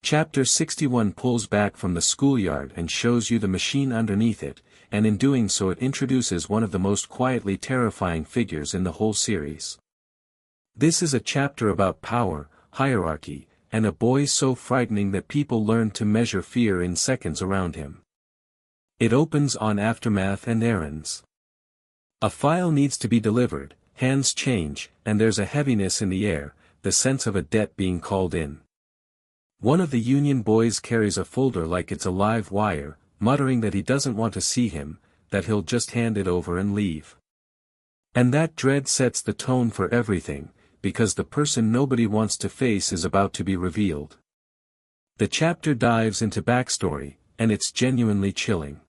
Chapter 61 pulls back from the schoolyard and shows you the machine underneath it, and in doing so it introduces one of the most quietly terrifying figures in the whole series. This is a chapter about power, hierarchy, and a boy so frightening that people learn to measure fear in seconds around him. It opens on aftermath and errands. A file needs to be delivered, hands change, and there's a heaviness in the air, the sense of a debt being called in. One of the union boys carries a folder like it's a live wire, muttering that he doesn't want to see him, that he'll just hand it over and leave. And that dread sets the tone for everything, because the person nobody wants to face is about to be revealed. The chapter dives into backstory, and it's genuinely chilling.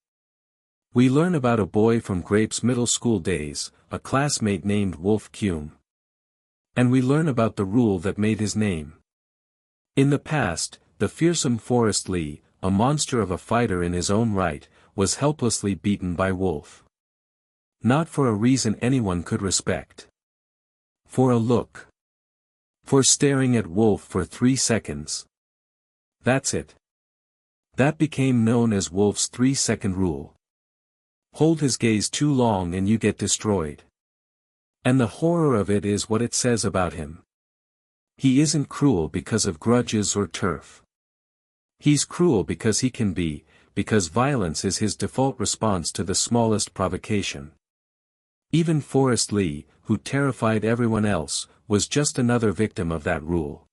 We learn about a boy from Grape's middle school days, a classmate named Wolf Keum. And we learn about the rule that made his name. In the past, the fearsome Forrest Lee, a monster of a fighter in his own right, was helplessly beaten by Wolf. Not for a reason anyone could respect. For a look. For staring at Wolf for 3 seconds. That's it. That became known as Wolf's 3-second rule. Hold his gaze too long and you get destroyed. And the horror of it is what it says about him. He isn't cruel because of grudges or turf. He's cruel because he can be, because violence is his default response to the smallest provocation. Even Forrest Lee, who terrified everyone else, was just another victim of that rule.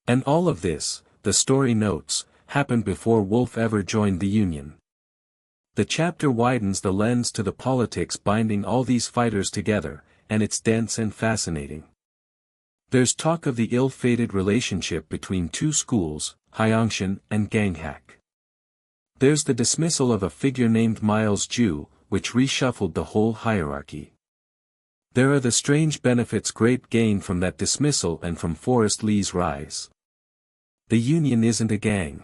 And all of this, the story notes, happened before Wolf ever joined the Union. The chapter widens the lens to the politics binding all these fighters together, and it's dense and fascinating. There's talk of the ill-fated relationship between two schools, Hyeongshan and Ganghak. There's the dismissal of a figure named Miles Ju, which reshuffled the whole hierarchy. There are the strange benefits Grape gained from that dismissal and from Forrest Lee's rise. The Union isn't a gang.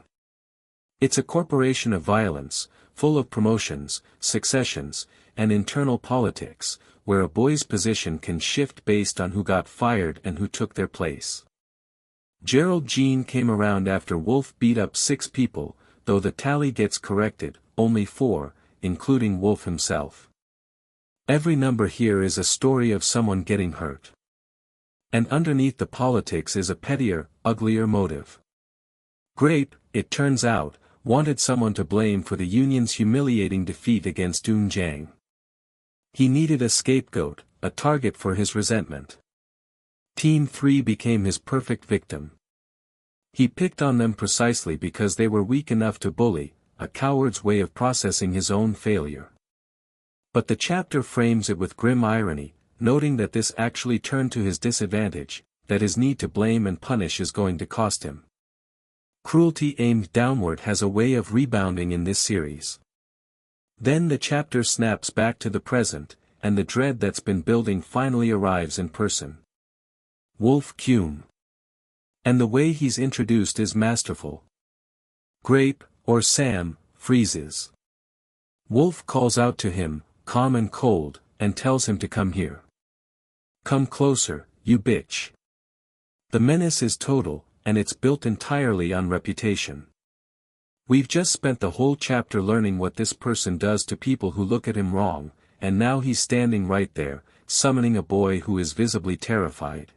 It's a corporation of violence, full of promotions, successions, and internal politics, where a boy's position can shift based on who got fired and who took their place. Gerald Jean came around after Wolf beat up 6 people, though the tally gets corrected, only 4, including Wolf himself. Every number here is a story of someone getting hurt. And underneath the politics is a pettier, uglier motive. Grape, it turns out, wanted someone to blame for the Union's humiliating defeat against Doonjang. He needed a scapegoat, a target for his resentment. Team 3 became his perfect victim. He picked on them precisely because they were weak enough to bully, a coward's way of processing his own failure. But the chapter frames it with grim irony, noting that this actually turned to his disadvantage, that his need to blame and punish is going to cost him. Cruelty aimed downward has a way of rebounding in this series. Then the chapter snaps back to the present, and the dread that's been building finally arrives in person. Wolf Keum. And the way he's introduced is masterful. Grape, or Sam, freezes. Wolf calls out to him, calm and cold, and tells him to come here. Come closer, you bitch. The menace is total, and it's built entirely on reputation. We've just spent the whole chapter learning what this person does to people who look at him wrong, and now he's standing right there, summoning a boy who is visibly terrified.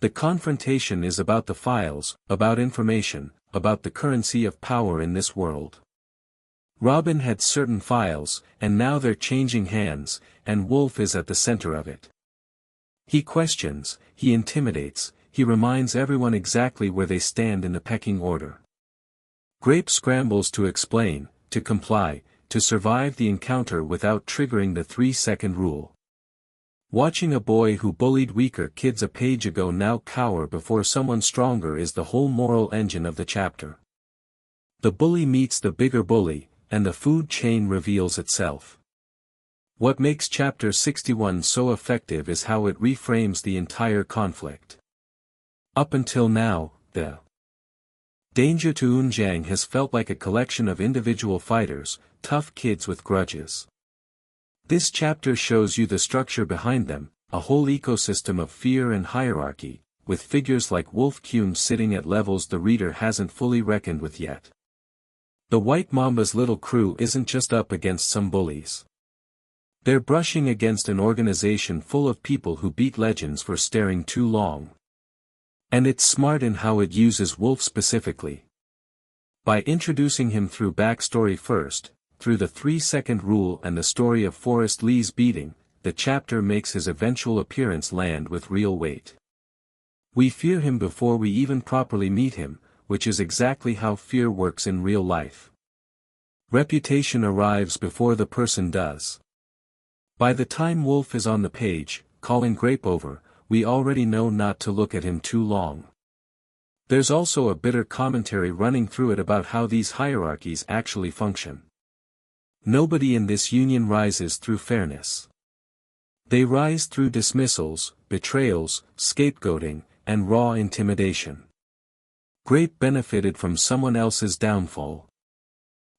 The confrontation is about the files, about information, about the currency of power in this world. Robin had certain files, and now they're changing hands, and Wolf is at the center of it. He questions, he intimidates, he reminds everyone exactly where they stand in the pecking order. Grape scrambles to explain, to comply, to survive the encounter without triggering the 3-second rule. Watching a boy who bullied weaker kids a page ago now cower before someone stronger is the whole moral engine of the chapter. The bully meets the bigger bully, and the food chain reveals itself. What makes chapter 61 so effective is how it reframes the entire conflict. Up until now, the danger to Doonjang has felt like a collection of individual fighters, tough kids with grudges. This chapter shows you the structure behind them, a whole ecosystem of fear and hierarchy, with figures like Wolf Keum sitting at levels the reader hasn't fully reckoned with yet. The White Mamba's little crew isn't just up against some bullies. They're brushing against an organization full of people who beat legends for staring too long. And it's smart in how it uses Wolf specifically. By introducing him through backstory first, through the 3-second rule and the story of Forrest Lee's beating, the chapter makes his eventual appearance land with real weight. We fear him before we even properly meet him, which is exactly how fear works in real life. Reputation arrives before the person does. By the time Wolf is on the page, calling Grape over, we already know not to look at him too long. There's also a bitter commentary running through it about how these hierarchies actually function. Nobody in this union rises through fairness. They rise through dismissals, betrayals, scapegoating, and raw intimidation. Grape benefited from someone else's downfall.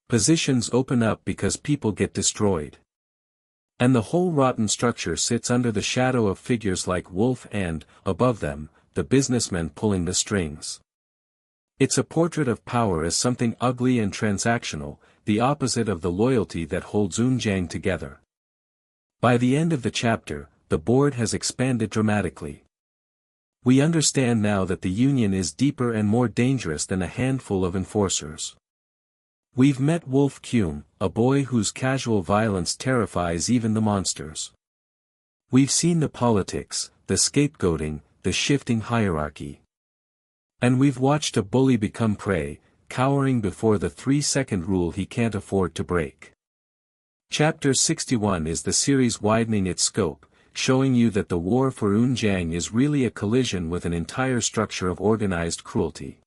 Positions open up because people get destroyed. And the whole rotten structure sits under the shadow of figures like Wolf and, above them, the businessmen pulling the strings. It's a portrait of power as something ugly and transactional, the opposite of the loyalty that holds Unjang together. By the end of the chapter, the board has expanded dramatically. We understand now that the union is deeper and more dangerous than a handful of enforcers. We've met Wolf Keum, a boy whose casual violence terrifies even the monsters. We've seen the politics, the scapegoating, the shifting hierarchy. And we've watched a bully become prey, cowering before the 3-second rule he can't afford to break. Chapter 61 is the series widening its scope, showing you that the war for Unjang is really a collision with an entire structure of organized cruelty.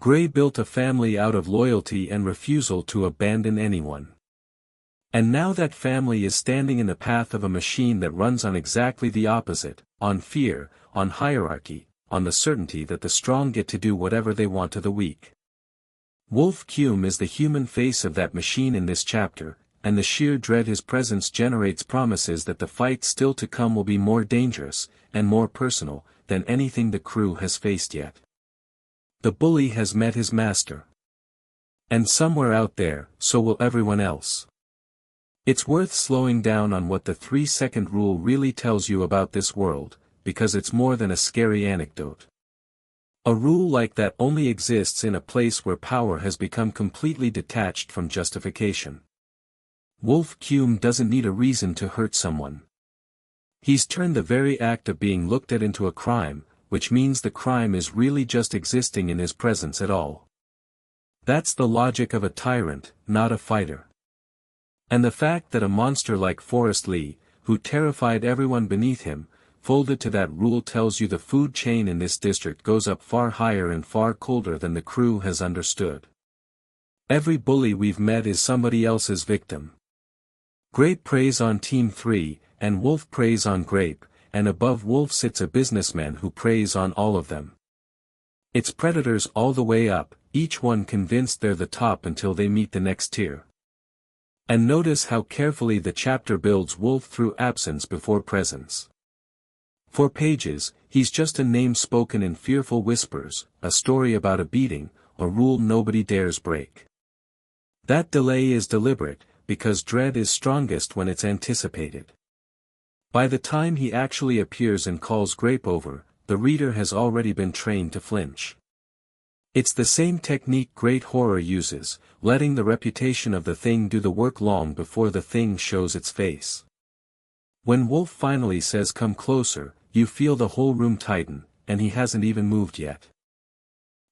Gray built a family out of loyalty and refusal to abandon anyone. And now that family is standing in the path of a machine that runs on exactly the opposite, on fear, on hierarchy, on the certainty that the strong get to do whatever they want to the weak. Wolf Keum is the human face of that machine in this chapter, and the sheer dread his presence generates promises that the fight still to come will be more dangerous, and more personal, than anything the crew has faced yet. The bully has met his master. And somewhere out there, so will everyone else. It's worth slowing down on what the 3-second rule really tells you about this world, because it's more than a scary anecdote. A rule like that only exists in a place where power has become completely detached from justification. Wolf Keum doesn't need a reason to hurt someone. He's turned the very act of being looked at into a crime, which means the crime is really just existing in his presence at all. That's the logic of a tyrant, not a fighter. And the fact that a monster like Forrest Lee, who terrified everyone beneath him, folded to that rule tells you the food chain in this district goes up far higher and far colder than the crew has understood. Every bully we've met is somebody else's victim. Grape preys on Team 3, and Wolf preys on Grape, and above Wolf sits a businessman who preys on all of them. It's predators all the way up, each one convinced they're the top until they meet the next tier. And notice how carefully the chapter builds Wolf through absence before presence. For pages, he's just a name spoken in fearful whispers, a story about a beating, a rule nobody dares break. That delay is deliberate, because dread is strongest when it's anticipated. By the time he actually appears and calls Grape over, the reader has already been trained to flinch. It's the same technique great horror uses, letting the reputation of the thing do the work long before the thing shows its face. When Wolf finally says come closer, you feel the whole room tighten, and he hasn't even moved yet.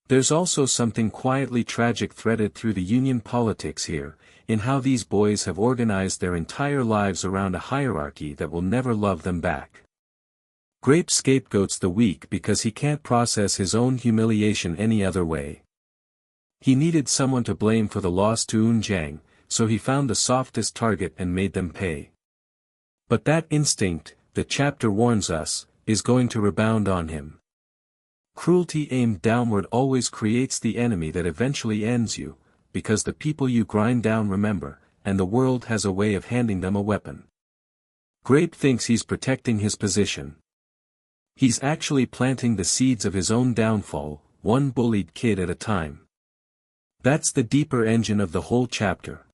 There's also something quietly tragic threaded through the union politics here, in how these boys have organized their entire lives around a hierarchy that will never love them back. Grape scapegoats the weak because he can't process his own humiliation any other way. He needed someone to blame for the loss to Unjang, so he found the softest target and made them pay. But that instinct, the chapter warns us, is going to rebound on him. Cruelty aimed downward always creates the enemy that eventually ends you, because the people you grind down remember, and the world has a way of handing them a weapon. Grape thinks he's protecting his position. He's actually planting the seeds of his own downfall, one bullied kid at a time. That's the deeper engine of the whole chapter.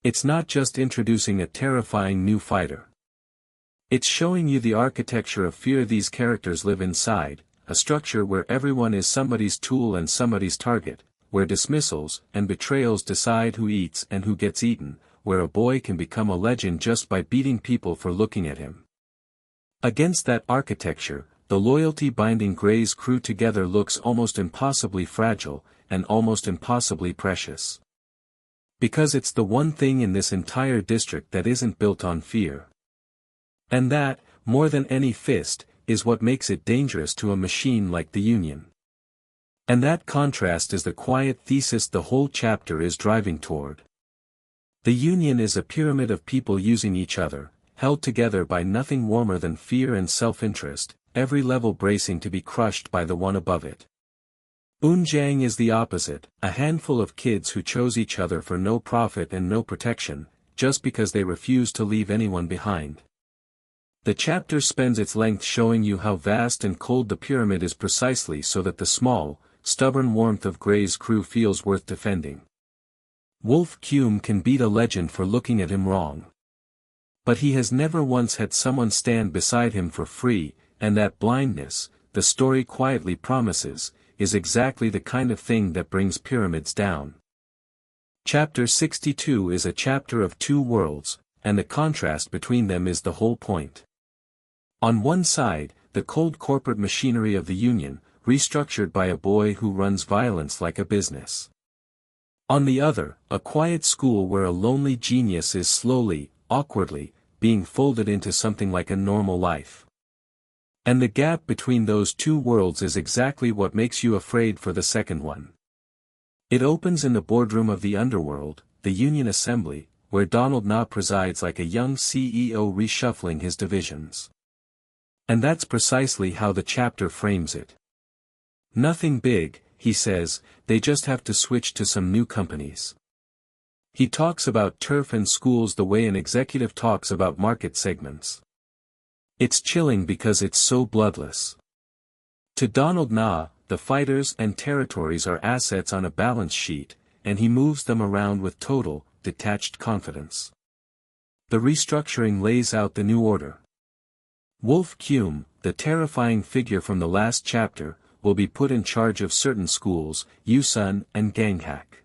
It's not just introducing a terrifying new fighter. It's showing you the architecture of fear these characters live inside, a structure where everyone is somebody's tool and somebody's target, where dismissals and betrayals decide who eats and who gets eaten, where a boy can become a legend just by beating people for looking at him. Against that architecture, the loyalty binding Gray's crew together looks almost impossibly fragile, and almost impossibly precious. Because it's the one thing in this entire district that isn't built on fear. And that, more than any fist, is what makes it dangerous to a machine like the Union. And that contrast is the quiet thesis the whole chapter is driving toward. The Union is a pyramid of people using each other, held together by nothing warmer than fear and self-interest, every level bracing to be crushed by the one above it. Unjang is the opposite, a handful of kids who chose each other for no profit and no protection, just because they refused to leave anyone behind. The chapter spends its length showing you how vast and cold the pyramid is precisely so that the small, stubborn warmth of Gray's crew feels worth defending. Wolf Keum can beat a legend for looking at him wrong. But he has never once had someone stand beside him for free, and that blindness, the story quietly promises, is exactly the kind of thing that brings pyramids down. Chapter 62 is a chapter of two worlds, and the contrast between them is the whole point. On one side, the cold corporate machinery of the Union, restructured by a boy who runs violence like a business. On the other, a quiet school where a lonely genius is slowly, awkwardly, being folded into something like a normal life. And the gap between those two worlds is exactly what makes you afraid for the second one. It opens in the boardroom of the underworld, the Union Assembly, where Donald Na presides like a young CEO reshuffling his divisions. And that's precisely how the chapter frames it. Nothing big, he says, they just have to switch to some new companies. He talks about turf and schools the way an executive talks about market segments. It's chilling because it's so bloodless. To Donald Na, the fighters and territories are assets on a balance sheet, and he moves them around with total, detached confidence. The restructuring lays out the new order. Wolf Keum, the terrifying figure from the last chapter, will be put in charge of certain schools, Yusun and Ganghak.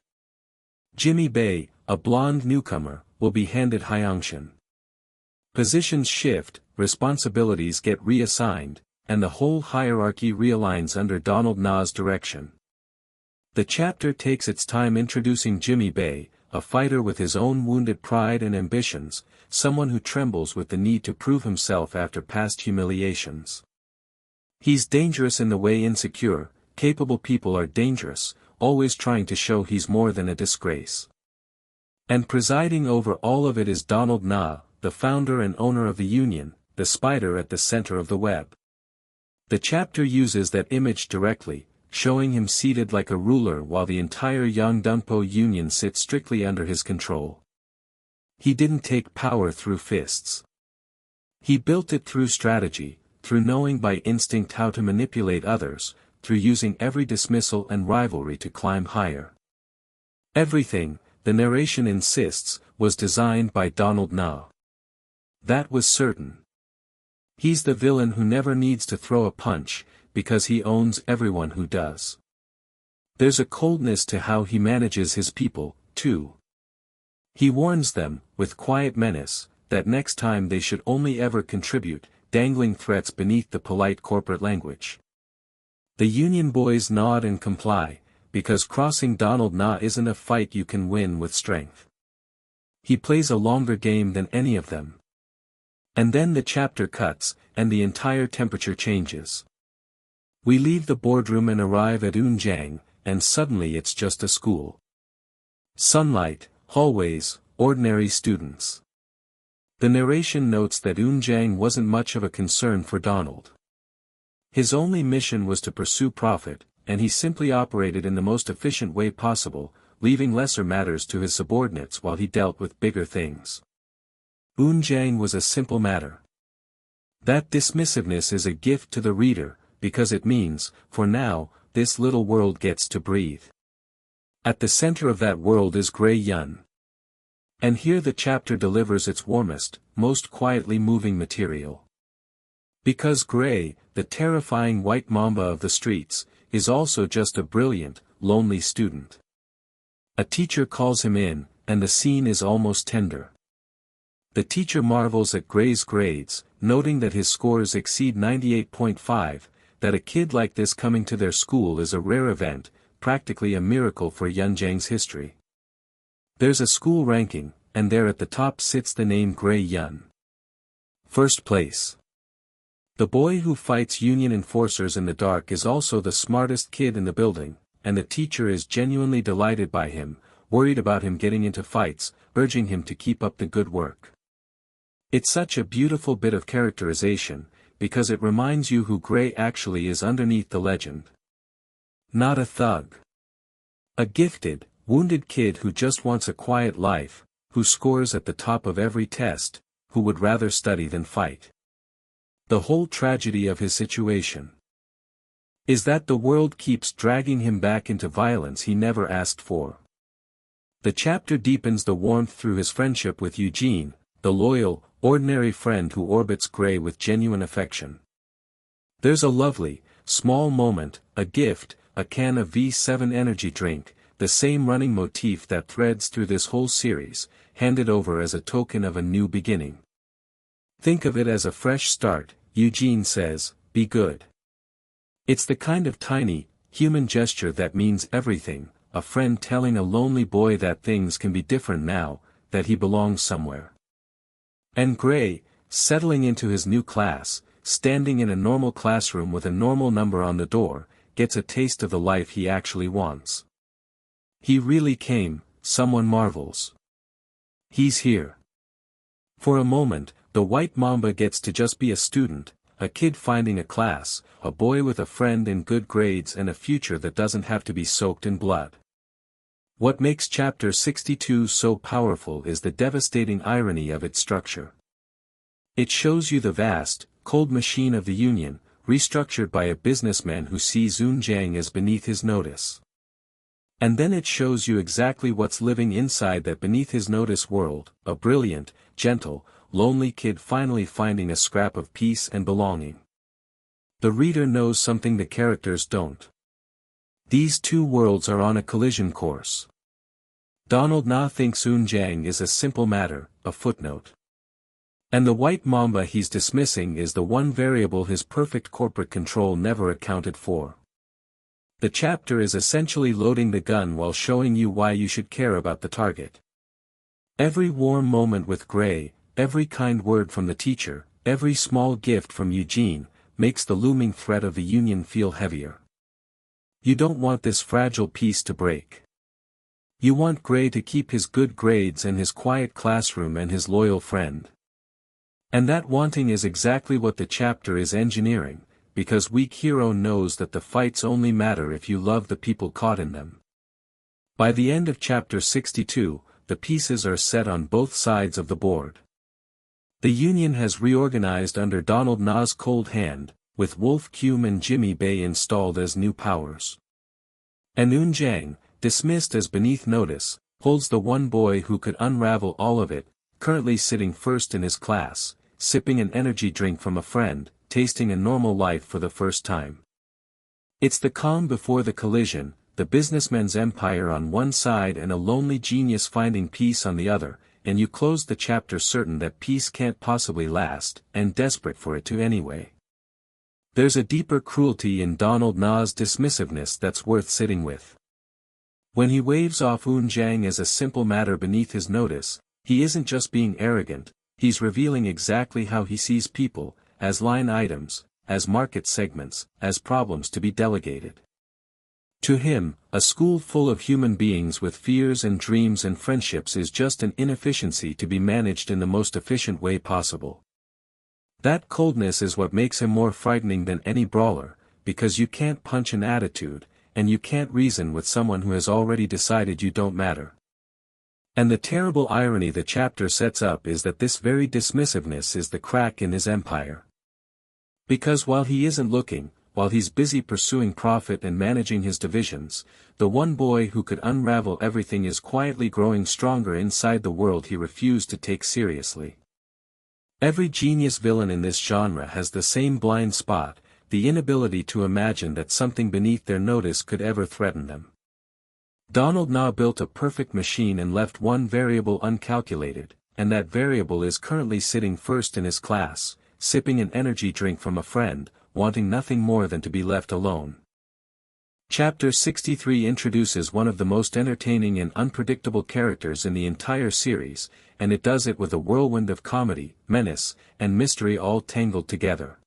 Jimmy Bei, a blonde newcomer, will be handed Hyeongshan. Positions shift, responsibilities get reassigned, and the whole hierarchy realigns under Donald Na's direction. The chapter takes its time introducing Jimmy Bei, a fighter with his own wounded pride and ambitions, someone who trembles with the need to prove himself after past humiliations. He's dangerous in the way insecure, capable people are dangerous, always trying to show he's more than a disgrace. And presiding over all of it is Donald Na, the founder and owner of the Union, the spider at the center of the web. The chapter uses that image directly, showing him seated like a ruler while the entire Yangdunpo Union sits strictly under his control. He didn't take power through fists. He built it through strategy, through knowing by instinct how to manipulate others, through using every dismissal and rivalry to climb higher. Everything, the narration insists, was designed by Donald Na. That was certain. He's the villain who never needs to throw a punch, because he owns everyone who does. There's a coldness to how he manages his people, too. He warns them, with quiet menace, that next time they should only ever contribute, dangling threats beneath the polite corporate language. The Union boys nod and comply, because crossing Donald Na isn't a fight you can win with strength. He plays a longer game than any of them. And then the chapter cuts, and the entire temperature changes. We leave the boardroom and arrive at Unjang, and suddenly it's just a school. Sunlight, hallways, ordinary students. The narration notes that Unjang wasn't much of a concern for Donald. His only mission was to pursue profit, and he simply operated in the most efficient way possible, leaving lesser matters to his subordinates while he dealt with bigger things. Unjang was a simple matter. That dismissiveness is a gift to the reader, because it means, for now, this little world gets to breathe. At the center of that world is Gray Yun. And here the chapter delivers its warmest, most quietly moving material. Because Gray, the terrifying white mamba of the streets, is also just a brilliant, lonely student. A teacher calls him in, and the scene is almost tender. The teacher marvels at Gray's grades, noting that his scores exceed 98.5, that a kid like this coming to their school is a rare event, practically a miracle for Yunjang's history. There's a school ranking, and there at the top sits the name Gray Yun. First place. The boy who fights Union enforcers in the dark is also the smartest kid in the building, and the teacher is genuinely delighted by him, worried about him getting into fights, urging him to keep up the good work. It's such a beautiful bit of characterization, because it reminds you who Gray actually is underneath the legend. Not a thug. A gifted, wounded kid who just wants a quiet life, who scores at the top of every test, who would rather study than fight. The whole tragedy of his situation is that the world keeps dragging him back into violence he never asked for. The chapter deepens the warmth through his friendship with Eugene, the loyal, ordinary friend who orbits Gray with genuine affection. There's a lovely, small moment, a gift, a can of V7 energy drink, the same running motif that threads through this whole series, handed over as a token of a new beginning. Think of it as a fresh start, Eugene says, be good. It's the kind of tiny, human gesture that means everything, a friend telling a lonely boy that things can be different now, that he belongs somewhere. And Gray, settling into his new class, standing in a normal classroom with a normal number on the door, gets a taste of the life he actually wants. He really came, someone marvels. He's here. For a moment, the white mamba gets to just be a student, a kid finding a class, a boy with a friend and good grades and a future that doesn't have to be soaked in blood. What makes chapter 62 so powerful is the devastating irony of its structure. It shows you the vast, cold machine of the Union, restructured by a businessman who sees Eunjang as beneath his notice. And then it shows you exactly what's living inside that beneath his notice world, a brilliant, gentle, lonely kid finally finding a scrap of peace and belonging. The reader knows something the characters don't. These two worlds are on a collision course. Donald Na thinks Eunjang is a simple matter, a footnote. And the white mamba he's dismissing is the one variable his perfect corporate control never accounted for. The chapter is essentially loading the gun while showing you why you should care about the target. Every warm moment with Gray, every kind word from the teacher, every small gift from Eugene, makes the looming threat of the Union feel heavier. You don't want this fragile piece to break. You want Gray to keep his good grades and his quiet classroom and his loyal friend. And that wanting is exactly what the chapter is engineering, because weak hero knows that the fights only matter if you love the people caught in them. By the end of chapter 62, the pieces are set on both sides of the board. The Union has reorganized under Donald Na's cold hand, with Wolf Keum and Jimmy Bay installed as new powers. And Eunjang, dismissed as beneath notice, holds the one boy who could unravel all of it, currently sitting first in his class, sipping an energy drink from a friend, tasting a normal life for the first time. It's the calm before the collision, the businessman's empire on one side and a lonely genius finding peace on the other, and you close the chapter certain that peace can't possibly last, and desperate for it to anyway. There's a deeper cruelty in Donald Na's dismissiveness that's worth sitting with. When he waves off Eunjang as a simple matter beneath his notice, he isn't just being arrogant, he's revealing exactly how he sees people, as line items, as market segments, as problems to be delegated. To him, a school full of human beings with fears and dreams and friendships is just an inefficiency to be managed in the most efficient way possible. That coldness is what makes him more frightening than any brawler, because you can't punch an attitude, and you can't reason with someone who has already decided you don't matter. And the terrible irony the chapter sets up is that this very dismissiveness is the crack in his empire. Because while he isn't looking, while he's busy pursuing profit and managing his divisions, the one boy who could unravel everything is quietly growing stronger inside the world he refused to take seriously. Every genius villain in this genre has the same blind spot, the inability to imagine that something beneath their notice could ever threaten them. Donald Na built a perfect machine and left one variable uncalculated, and that variable is currently sitting first in his class, sipping an energy drink from a friend, wanting nothing more than to be left alone. Chapter 63 introduces one of the most entertaining and unpredictable characters in the entire series, and it does it with a whirlwind of comedy, menace, and mystery all tangled together.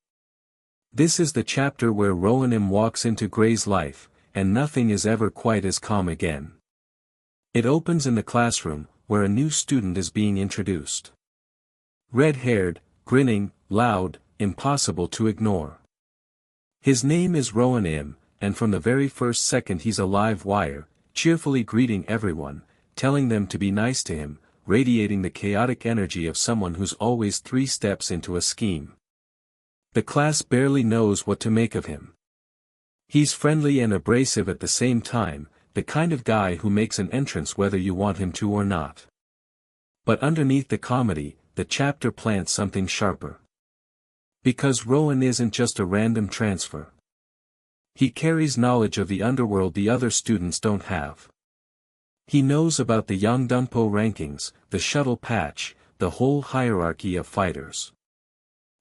This is the chapter where Rowan walks into Gray's life, and nothing is ever quite as calm again. It opens in the classroom, where a new student is being introduced. Red-haired, grinning, loud, impossible to ignore. His name is Rowan, and from the very first second he's a live wire, cheerfully greeting everyone, telling them to be nice to him, radiating the chaotic energy of someone who's always 3 steps into a scheme. The class barely knows what to make of him. He's friendly and abrasive at the same time, the kind of guy who makes an entrance whether you want him to or not. But underneath the comedy, the chapter plants something sharper. Because Rowan isn't just a random transfer. He carries knowledge of the underworld the other students don't have. He knows about the Yangdunpo rankings, the shuttle patch, the whole hierarchy of fighters.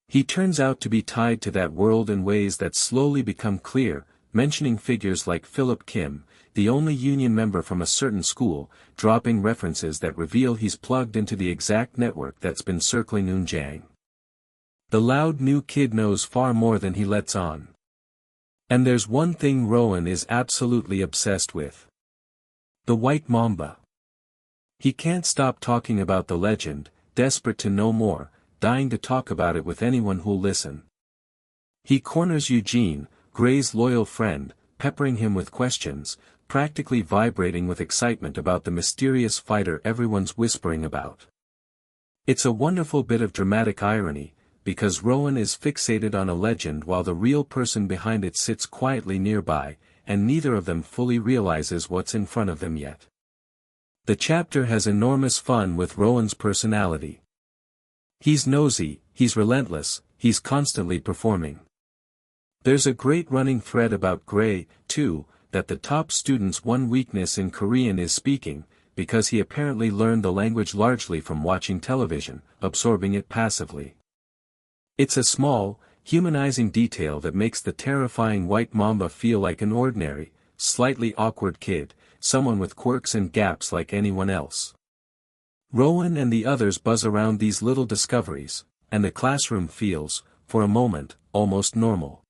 He turns out to be tied to that world in ways that slowly become clear, mentioning figures like Philip Keum, the only union member from a certain school, dropping references that reveal he's plugged into the exact network that's been circling Unjang. The loud new kid knows far more than he lets on. And there's one thing Rowan is absolutely obsessed with. The White Mamba. He can't stop talking about the legend, desperate to know more, dying to talk about it with anyone who'll listen. He corners Eugene, Gray's loyal friend, peppering him with questions, practically vibrating with excitement about the mysterious fighter everyone's whispering about. It's a wonderful bit of dramatic irony, because Rowan is fixated on a legend while the real person behind it sits quietly nearby, and neither of them fully realizes what's in front of them yet. The chapter has enormous fun with Rowan's personality. He's nosy, he's relentless, he's constantly performing. There's a great running thread about Gray, too, that the top student's one weakness in Korean is speaking, because he apparently learned the language largely from watching television, absorbing it passively. It's a small, humanizing detail that makes the terrifying White Mamba feel like an ordinary, slightly awkward kid, someone with quirks and gaps like anyone else. Rowan and the others buzz around these little discoveries, and the classroom feels, for a moment, almost normal.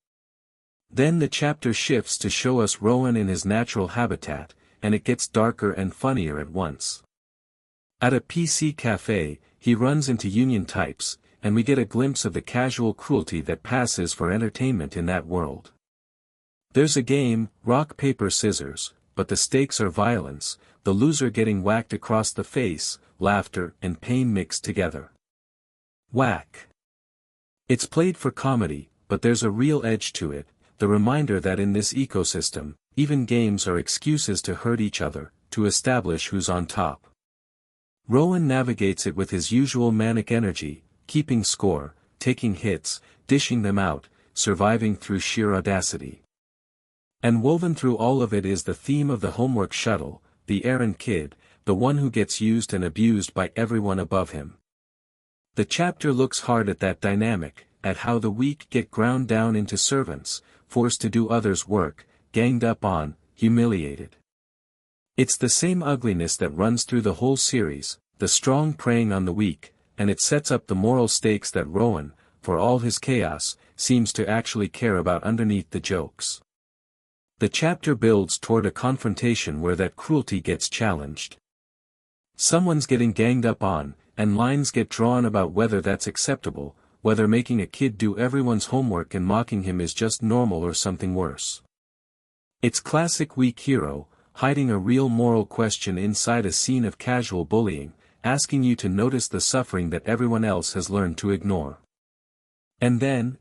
Then the chapter shifts to show us Rowan in his natural habitat, and it gets darker and funnier at once. At a PC cafe, he runs into union types, and we get a glimpse of the casual cruelty that passes for entertainment in that world. There's a game, rock paper scissors, but the stakes are violence, the loser getting whacked across the face, laughter and pain mixed together. Whack. It's played for comedy, but there's a real edge to it, the reminder that in this ecosystem, even games are excuses to hurt each other, to establish who's on top. Rowan navigates it with his usual manic energy, keeping score, taking hits, dishing them out, surviving through sheer audacity. And woven through all of it is the theme of the homework shuttle, the errand kid, the one who gets used and abused by everyone above him. The chapter looks hard at that dynamic, at how the weak get ground down into servants, forced to do others' work, ganged up on, humiliated. It's the same ugliness that runs through the whole series, the strong preying on the weak, and it sets up the moral stakes that Rowan, for all his chaos, seems to actually care about underneath the jokes. The chapter builds toward a confrontation where that cruelty gets challenged. Someone's getting ganged up on, and lines get drawn about whether that's acceptable, whether making a kid do everyone's homework and mocking him is just normal or something worse. It's classic weak hero, hiding a real moral question inside a scene of casual bullying, asking you to notice the suffering that everyone else has learned to ignore. And then,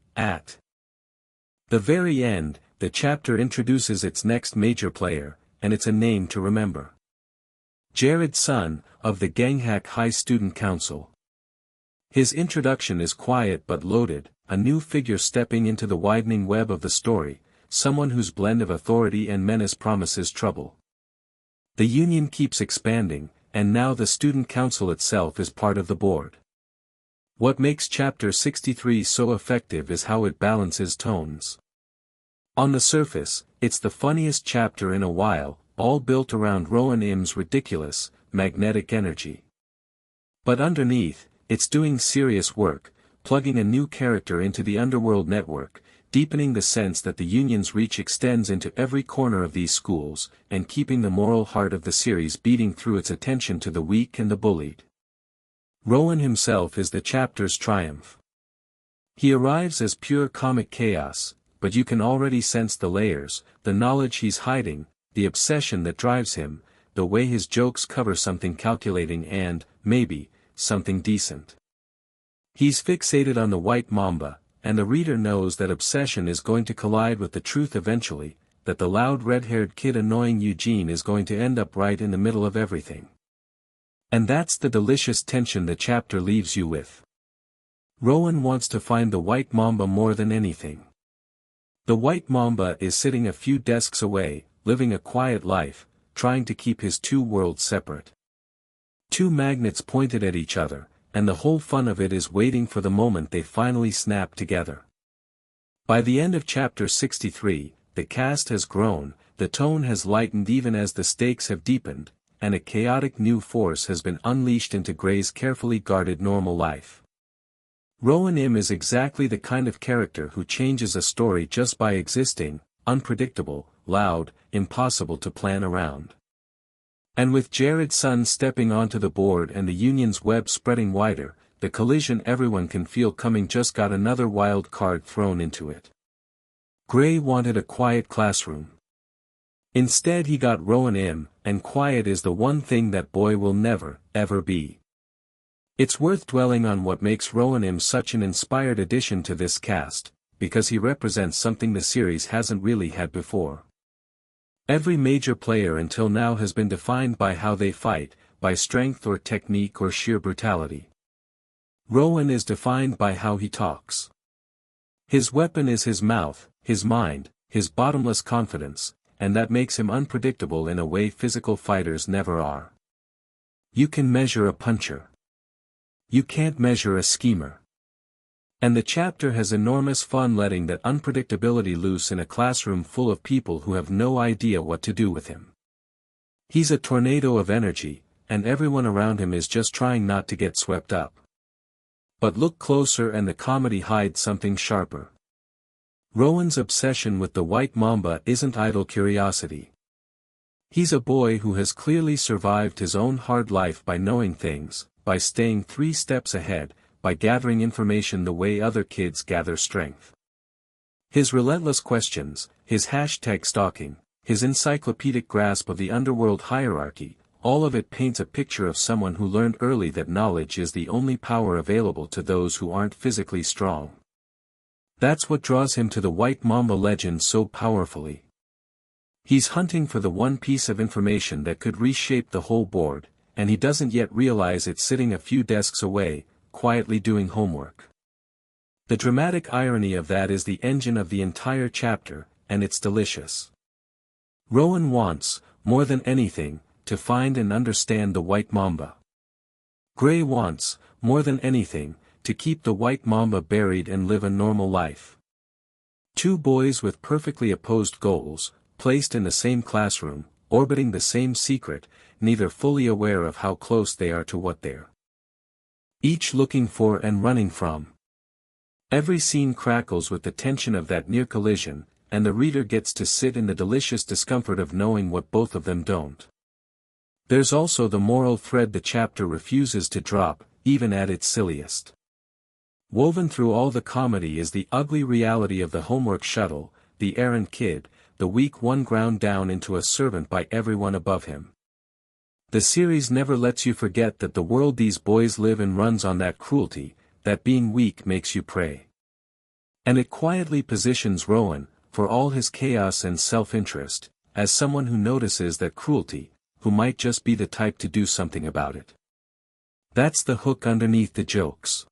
The very end, the chapter introduces its next major player, and it's a name to remember. Jared Sun, of the Ganghack High Student Council. His introduction is quiet but loaded, a new figure stepping into the widening web of the story, someone whose blend of authority and menace promises trouble. The union keeps expanding, and now the student council itself is part of the board. What makes Chapter 63 so effective is how it balances tones. On the surface, it's the funniest chapter in a while, all built around Rowan Im's ridiculous, magnetic energy. But underneath, it's doing serious work, plugging a new character into the underworld network, deepening the sense that the union's reach extends into every corner of these schools, and keeping the moral heart of the series beating through its attention to the weak and the bullied. Rowan himself is the chapter's triumph. He arrives as pure comic chaos, but you can already sense the layers, the knowledge he's hiding, the obsession that drives him, the way his jokes cover something calculating and, maybe, something decent. He's fixated on the white mamba, and the reader knows that obsession is going to collide with the truth eventually, that the loud red-haired kid annoying Eugene is going to end up right in the middle of everything. And that's the delicious tension the chapter leaves you with. Rowan wants to find the white mamba more than anything. The white mamba is sitting a few desks away, living a quiet life, trying to keep his two worlds separate. Two magnets pointed at each other, and the whole fun of it is waiting for the moment they finally snap together. By the end of Chapter 63, the cast has grown, the tone has lightened even as the stakes have deepened, and a chaotic new force has been unleashed into Gray's carefully guarded normal life. Rowan Im is exactly the kind of character who changes a story just by existing, unpredictable, loud, impossible to plan around. And with Jared Sun stepping onto the board and the union's web spreading wider, the collision everyone can feel coming just got another wild card thrown into it. Gray wanted a quiet classroom. Instead he got Rowan Im, and quiet is the one thing that boy will never, ever be. It's worth dwelling on what makes Rowan Im such an inspired addition to this cast, because he represents something the series hasn't really had before. Every major player until now has been defined by how they fight, by strength or technique or sheer brutality. Rowan is defined by how he talks. His weapon is his mouth, his mind, his bottomless confidence, and that makes him unpredictable in a way physical fighters never are. You can measure a puncher. You can't measure a schemer. And the chapter has enormous fun letting that unpredictability loose in a classroom full of people who have no idea what to do with him. He's a tornado of energy, and everyone around him is just trying not to get swept up. But look closer and the comedy hides something sharper. Rowan's obsession with the white mamba isn't idle curiosity. He's a boy who has clearly survived his own hard life by knowing things, by staying 3 steps ahead, by gathering information the way other kids gather strength. His relentless questions, his hashtag stalking, his encyclopedic grasp of the underworld hierarchy, all of it paints a picture of someone who learned early that knowledge is the only power available to those who aren't physically strong. That's what draws him to the White Mamba legend so powerfully. He's hunting for the one piece of information that could reshape the whole board, and he doesn't yet realize it's sitting a few desks away, quietly doing homework. The dramatic irony of that is the engine of the entire chapter, and it's delicious. Rowan wants, more than anything, to find and understand the White Mamba. Gray wants, more than anything, to keep the White Mamba buried and live a normal life. Two boys with perfectly opposed goals, placed in the same classroom, orbiting the same secret, neither fully aware of how close they are to what they're each looking for and running from. Every scene crackles with the tension of that near collision, and the reader gets to sit in the delicious discomfort of knowing what both of them don't. There's also the moral thread the chapter refuses to drop, even at its silliest. Woven through all the comedy is the ugly reality of the homework shuttle, the errant kid, the weak one ground down into a servant by everyone above him. The series never lets you forget that the world these boys live in runs on that cruelty, that being weak makes you prey. And it quietly positions Rowan, for all his chaos and self-interest, as someone who notices that cruelty, who might just be the type to do something about it. That's the hook underneath the jokes.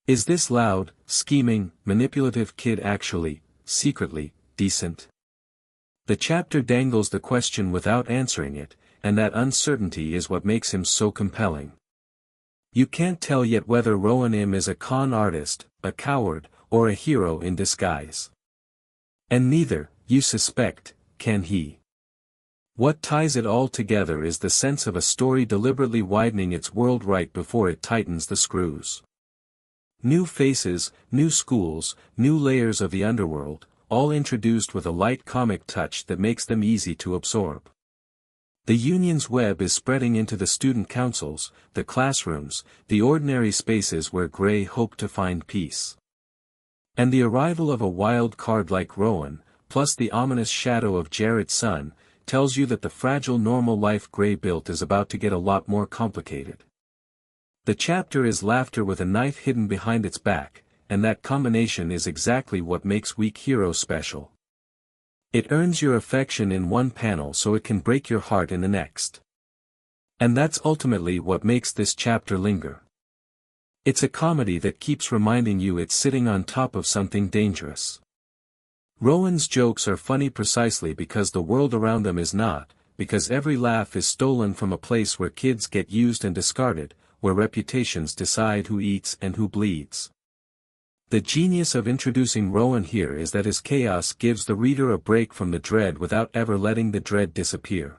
Is this loud, scheming, manipulative kid actually, secretly, decent? The chapter dangles the question without answering it, and that uncertainty is what makes him so compelling. You can't tell yet whether Rowan Im is a con artist, a coward, or a hero in disguise. And neither, you suspect, can he. What ties it all together is the sense of a story deliberately widening its world right before it tightens the screws. New faces, new schools, new layers of the underworld, all introduced with a light comic touch that makes them easy to absorb. The union's web is spreading into the student councils, the classrooms, the ordinary spaces where Gray hoped to find peace. And the arrival of a wild card like Rowan, plus the ominous shadow of Jared's son, tells you that the fragile normal life Gray built is about to get a lot more complicated. The chapter is laughter with a knife hidden behind its back, and that combination is exactly what makes Weak Hero special. It earns your affection in one panel so it can break your heart in the next. And that's ultimately what makes this chapter linger. It's a comedy that keeps reminding you it's sitting on top of something dangerous. Rowan's jokes are funny precisely because the world around them is not, because every laugh is stolen from a place where kids get used and discarded, where reputations decide who eats and who bleeds. The genius of introducing Rowan here is that his chaos gives the reader a break from the dread without ever letting the dread disappear.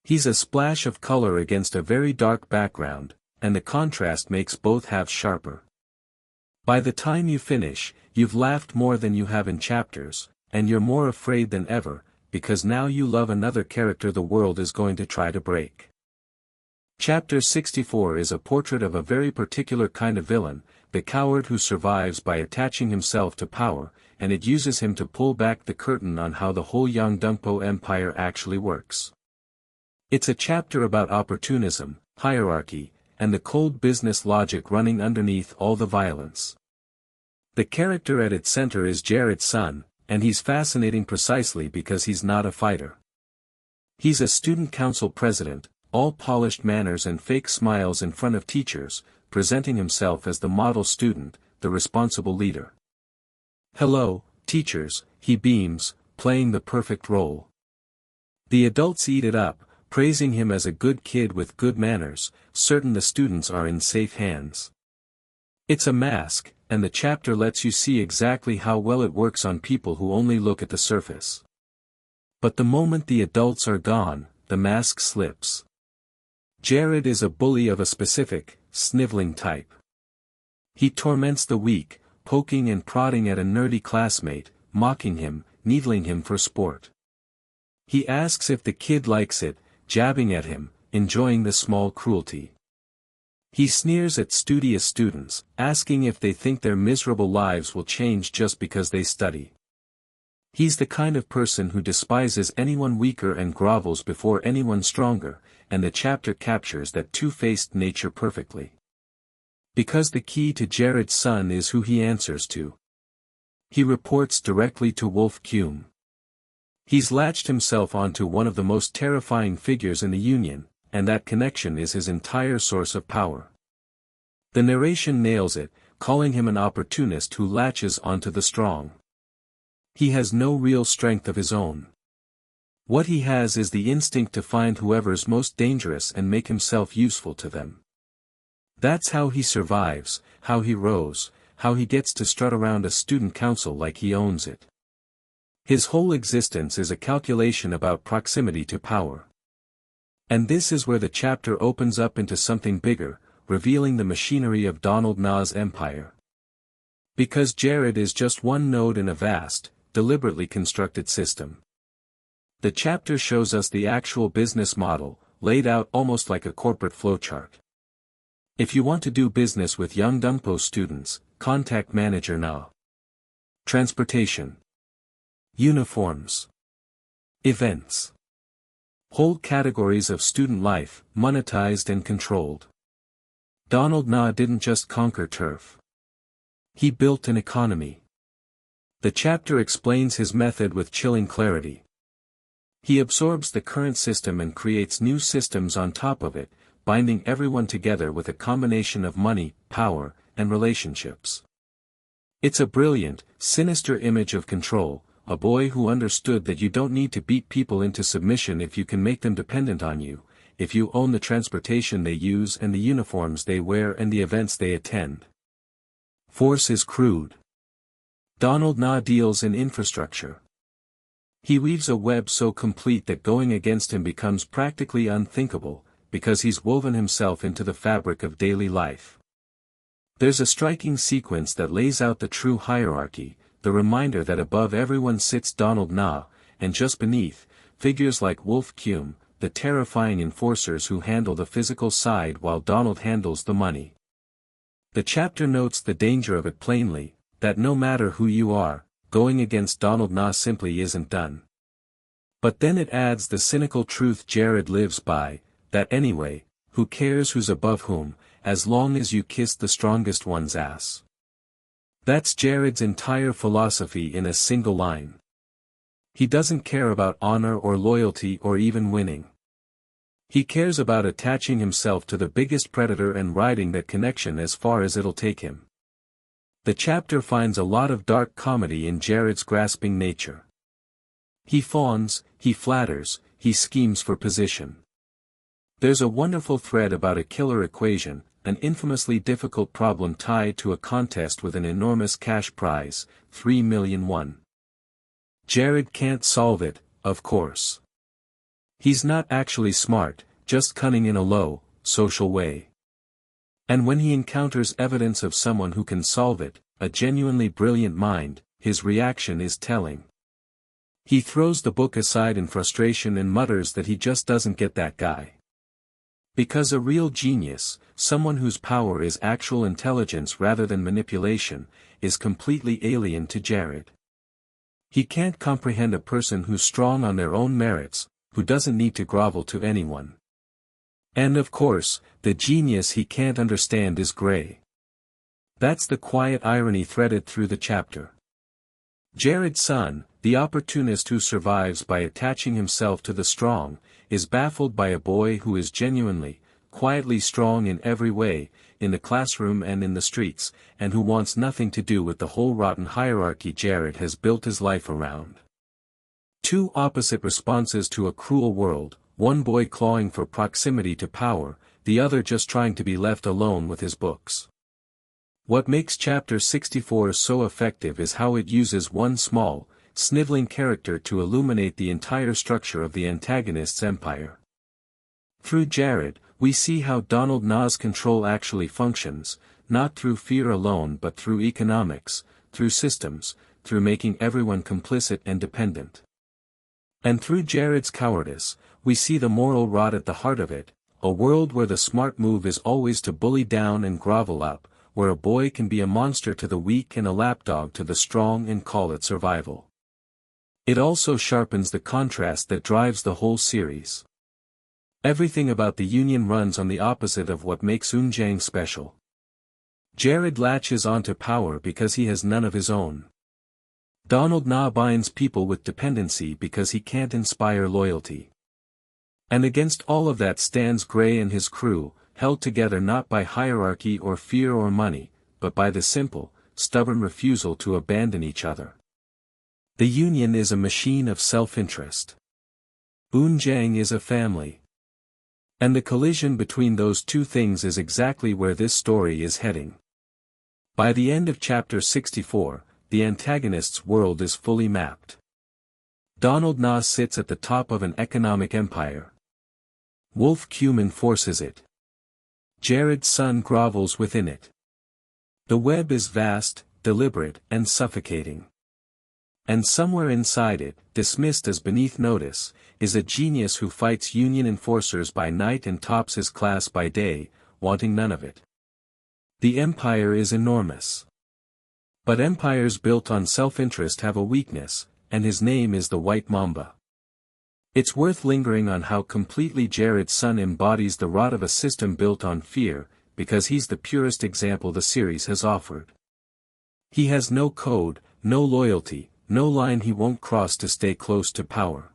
He's a splash of color against a very dark background, and the contrast makes both halves sharper. By the time you finish, you've laughed more than you have in chapters, and you're more afraid than ever, because now you love another character the world is going to try to break. Chapter 64 is a portrait of a very particular kind of villain, the coward who survives by attaching himself to power, and it uses him to pull back the curtain on how the whole Yangdungpo Empire actually works. It's a chapter about opportunism, hierarchy, and the cold business logic running underneath all the violence. The character at its center is Jared's son, and he's fascinating precisely because he's not a fighter. He's a student council president, all polished manners and fake smiles in front of teachers, presenting himself as the model student, the responsible leader. "Hello, teachers," he beams, playing the perfect role. The adults eat it up, praising him as a good kid with good manners, certain the students are in safe hands. It's a mask, and the chapter lets you see exactly how well it works on people who only look at the surface. But the moment the adults are gone, the mask slips. Jared is a bully of a specific, sniveling type. He torments the weak, poking and prodding at a nerdy classmate, mocking him, needling him for sport. He asks if the kid likes it, jabbing at him, enjoying the small cruelty. He sneers at studious students, asking if they think their miserable lives will change just because they study. He's the kind of person who despises anyone weaker and grovels before anyone stronger, and the chapter captures that two-faced nature perfectly. Because the key to Jared's son is who he answers to. He reports directly to Wolf Keum. He's latched himself onto one of the most terrifying figures in the Union, and that connection is his entire source of power. The narration nails it, calling him an opportunist who latches onto the strong. He has no real strength of his own. What he has is the instinct to find whoever's most dangerous and make himself useful to them. That's how he survives, how he rose, how he gets to strut around a student council like he owns it. His whole existence is a calculation about proximity to power. And this is where the chapter opens up into something bigger, revealing the machinery of Donald Na's empire. Because Jared is just one node in a vast, deliberately constructed system. The chapter shows us the actual business model, laid out almost like a corporate flowchart. If you want to do business with Yangdungpo students, contact Manager Na. Transportation. Uniforms. Events. Whole categories of student life, monetized and controlled. Donald Na didn't just conquer turf. He built an economy. The chapter explains his method with chilling clarity. He absorbs the current system and creates new systems on top of it, binding everyone together with a combination of money, power, and relationships. It's a brilliant, sinister image of control, a boy who understood that you don't need to beat people into submission if you can make them dependent on you, if you own the transportation they use and the uniforms they wear and the events they attend. Force is crude. Donald Na deals in infrastructure. He weaves a web so complete that going against him becomes practically unthinkable, because he's woven himself into the fabric of daily life. There's a striking sequence that lays out the true hierarchy, the reminder that above everyone sits Donald Na, and just beneath, figures like Wolf Keum, the terrifying enforcers who handle the physical side while Donald handles the money. The chapter notes the danger of it plainly, that no matter who you are, going against Donald Na simply isn't done. But then it adds the cynical truth Jared lives by, that anyway, who cares who's above whom, as long as you kiss the strongest one's ass. That's Jared's entire philosophy in a single line. He doesn't care about honor or loyalty or even winning. He cares about attaching himself to the biggest predator and riding that connection as far as it'll take him. The chapter finds a lot of dark comedy in Jared's grasping nature. He fawns, he flatters, he schemes for position. There's a wonderful thread about a killer equation, an infamously difficult problem tied to a contest with an enormous cash prize, 3 million won. Jared can't solve it, of course. He's not actually smart, just cunning in a low, social way. And when he encounters evidence of someone who can solve it, a genuinely brilliant mind, his reaction is telling. He throws the book aside in frustration and mutters that he just doesn't get that guy. Because a real genius, someone whose power is actual intelligence rather than manipulation, is completely alien to Jared. He can't comprehend a person who's strong on their own merits, who doesn't need to grovel to anyone. And of course, the genius he can't understand is gray. That's the quiet irony threaded through the chapter. Jared's son, the opportunist who survives by attaching himself to the strong, is baffled by a boy who is genuinely, quietly strong in every way, in the classroom and in the streets, and who wants nothing to do with the whole rotten hierarchy Jared has built his life around. Two opposite responses to a cruel world, one boy clawing for proximity to power, the other just trying to be left alone with his books. What makes chapter 64 so effective is how it uses one small, sniveling character to illuminate the entire structure of the antagonist's empire. Through Jared, we see how Donald Na's control actually functions, not through fear alone but through economics, through systems, through making everyone complicit and dependent. And through Jared's cowardice, we see the moral rot at the heart of it, a world where the smart move is always to bully down and grovel up, where a boy can be a monster to the weak and a lapdog to the strong and call it survival. It also sharpens the contrast that drives the whole series. Everything about the Union runs on the opposite of what makes Eunjang special. Jared latches onto power because he has none of his own. Donald Na binds people with dependency because he can't inspire loyalty. And against all of that stands Gray and his crew, held together not by hierarchy or fear or money, but by the simple, stubborn refusal to abandon each other. The Union is a machine of self-interest. Eunjang is a family. And the collision between those two things is exactly where this story is heading. By the end of chapter 64, the antagonist's world is fully mapped. Donald Na sits at the top of an economic empire. Wolf Keum enforces it. Jared's son grovels within it. The web is vast, deliberate, and suffocating. And somewhere inside it, dismissed as beneath notice, is a genius who fights Union enforcers by night and tops his class by day, wanting none of it. The empire is enormous. But empires built on self-interest have a weakness, and his name is the White Mamba. It's worth lingering on how completely Jared's son embodies the rot of a system built on fear, because he's the purest example the series has offered. He has no code, no loyalty, no line he won't cross to stay close to power.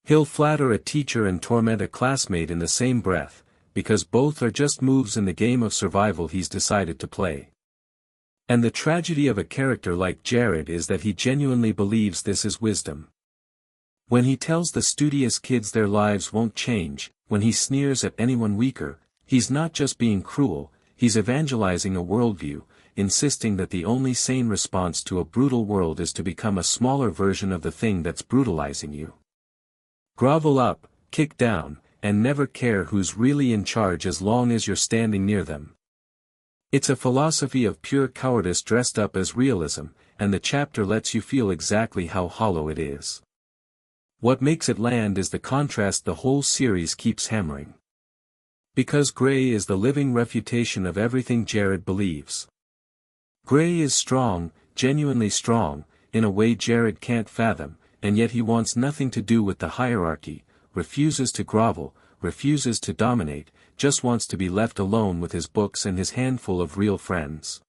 He'll flatter a teacher and torment a classmate in the same breath, because both are just moves in the game of survival he's decided to play. And the tragedy of a character like Jared is that he genuinely believes this is wisdom. When he tells the studious kids their lives won't change, when he sneers at anyone weaker, he's not just being cruel, he's evangelizing a worldview, insisting that the only sane response to a brutal world is to become a smaller version of the thing that's brutalizing you. Grovel up, kick down, and never care who's really in charge as long as you're standing near them. It's a philosophy of pure cowardice dressed up as realism, and the chapter lets you feel exactly how hollow it is. What makes it land is the contrast the whole series keeps hammering. Because Gray is the living refutation of everything Jared believes. Gray is strong, genuinely strong, in a way Jared can't fathom, and yet he wants nothing to do with the hierarchy, refuses to grovel, refuses to dominate, just wants to be left alone with his books and his handful of real friends.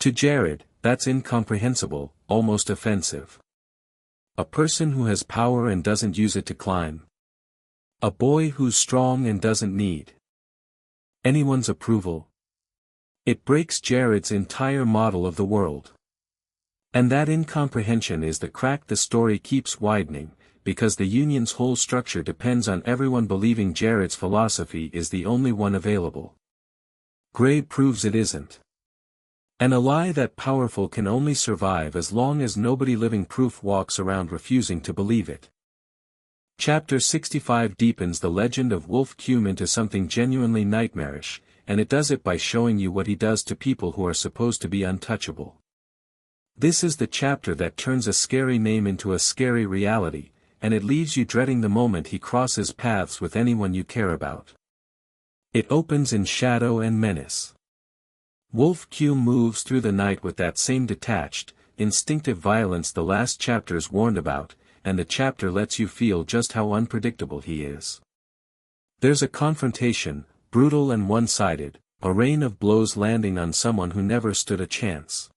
To Jared, that's incomprehensible, almost offensive. A person who has power and doesn't use it to climb. A boy who's strong and doesn't need anyone's approval. It breaks Jared's entire model of the world. And that incomprehension is the crack the story keeps widening, because the Union's whole structure depends on everyone believing Jared's philosophy is the only one available. Gray proves it isn't. And a lie that powerful can only survive as long as nobody living proof walks around refusing to believe it. Chapter 65 deepens the legend of Wolf Keum into something genuinely nightmarish, and it does it by showing you what he does to people who are supposed to be untouchable. This is the chapter that turns a scary name into a scary reality, and it leaves you dreading the moment he crosses paths with anyone you care about. It opens in shadow and menace. Wolf Keum moves through the night with that same detached, instinctive violence the last chapters warned about, and the chapter lets you feel just how unpredictable he is. There's a confrontation, brutal and one-sided, a rain of blows landing on someone who never stood a chance.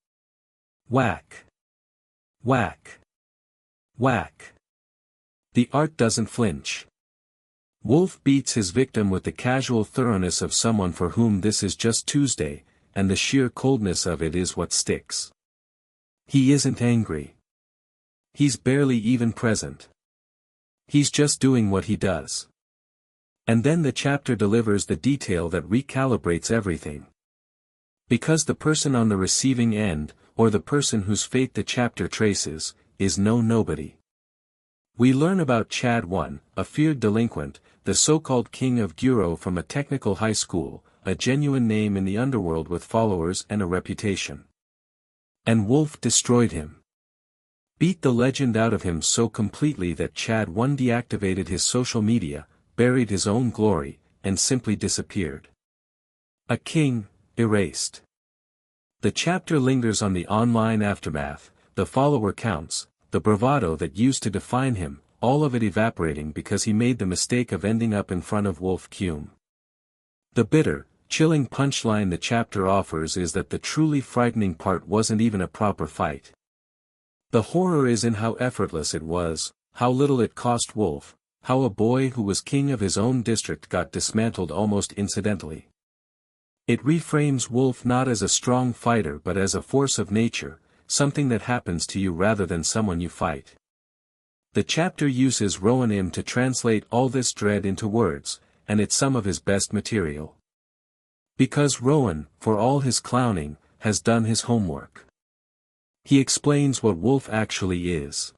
Whack. Whack. Whack. The art doesn't flinch. Wolf beats his victim with the casual thoroughness of someone for whom this is just Tuesday, and the sheer coldness of it is what sticks. He isn't angry. He's barely even present. He's just doing what he does. And then the chapter delivers the detail that recalibrates everything. Because the person on the receiving end, or the person whose fate the chapter traces, is no nobody. We learn about Chad 1, a feared delinquent, the so-called king of Guro from a technical high school, a genuine name in the underworld with followers and a reputation. And Wolf destroyed him. Beat the legend out of him so completely that Chad 1 deactivated his social media, buried his own glory, and simply disappeared. A king, erased. The chapter lingers on the online aftermath, the follower counts, the bravado that used to define him, all of it evaporating because he made the mistake of ending up in front of Wolf Keum. The bitter, chilling punchline the chapter offers is that the truly frightening part wasn't even a proper fight. The horror is in how effortless it was, how little it cost Wolf, how a boy who was king of his own district got dismantled almost incidentally. It reframes Wolf not as a strong fighter but as a force of nature, something that happens to you rather than someone you fight. The chapter uses Rowan Im to translate all this dread into words, and it's some of his best material. Because Rowan, for all his clowning, has done his homework. He explains what Wolf actually is.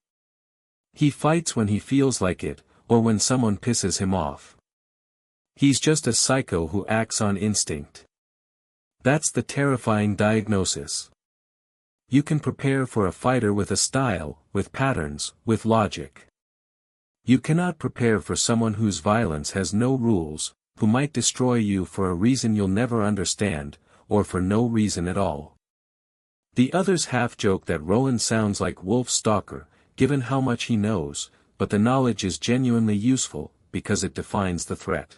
He fights when he feels like it, or when someone pisses him off. He's just a psycho who acts on instinct. That's the terrifying diagnosis. You can prepare for a fighter with a style, with patterns, with logic. You cannot prepare for someone whose violence has no rules, who might destroy you for a reason you'll never understand, or for no reason at all. The others half joke that Rowan sounds like Wolf's stalker, given how much he knows, but the knowledge is genuinely useful, because it defines the threat.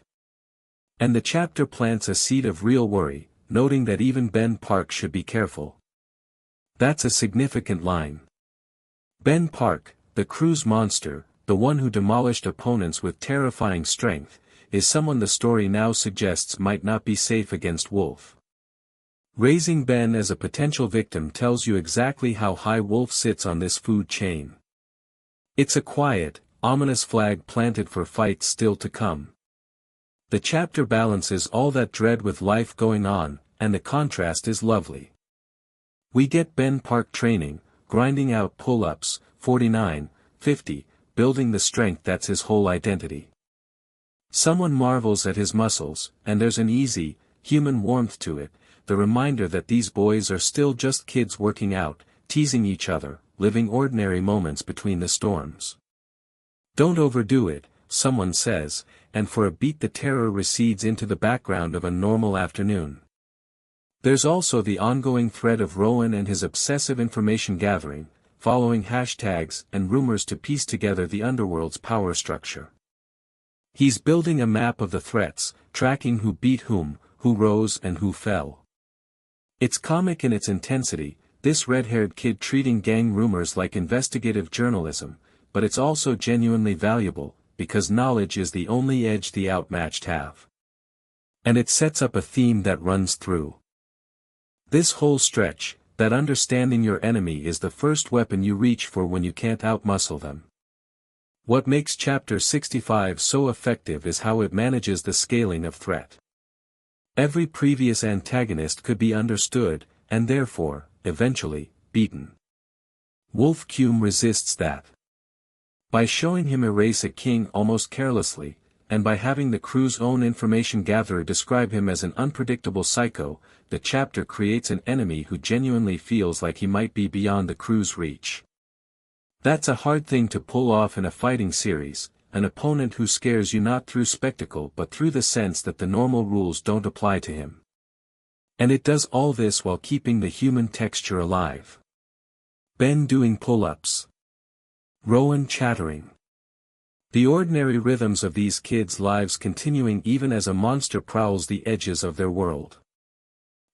And the chapter plants a seed of real worry, noting that even Ben Park should be careful. That's a significant line. Ben Park, the crew's monster, the one who demolished opponents with terrifying strength, is someone the story now suggests might not be safe against Wolf. Raising Ben as a potential victim tells you exactly how high Wolf sits on this food chain. It's a quiet, ominous flag planted for fights still to come. The chapter balances all that dread with life going on, and the contrast is lovely. We get Ben Park training, grinding out pull-ups, 49, 50, building the strength that's his whole identity. Someone marvels at his muscles, and there's an easy, human warmth to it, the reminder that these boys are still just kids working out, teasing each other, living ordinary moments between the storms. Don't overdo it, someone says, and for a beat the terror recedes into the background of a normal afternoon. There's also the ongoing thread of Rowan and his obsessive information gathering, following hashtags and rumors to piece together the underworld's power structure. He's building a map of the threats, tracking who beat whom, who rose and who fell. It's comic in its intensity, this red-haired kid treating gang rumors like investigative journalism, but it's also genuinely valuable, because knowledge is the only edge the outmatched have. And it sets up a theme that runs through this whole stretch, that understanding your enemy is the first weapon you reach for when you can't outmuscle them. What makes Chapter 65 so effective is how it manages the scaling of threat. Every previous antagonist could be understood, and therefore, eventually, beaten. Wolf Keum resists that. By showing him erase a king almost carelessly, and by having the crew's own information gatherer describe him as an unpredictable psycho, the chapter creates an enemy who genuinely feels like he might be beyond the crew's reach. That's a hard thing to pull off in a fighting series, an opponent who scares you not through spectacle but through the sense that the normal rules don't apply to him. And it does all this while keeping the human texture alive. Ben doing pull-ups. Rowan chattering. The ordinary rhythms of these kids' lives continuing even as a monster prowls the edges of their world.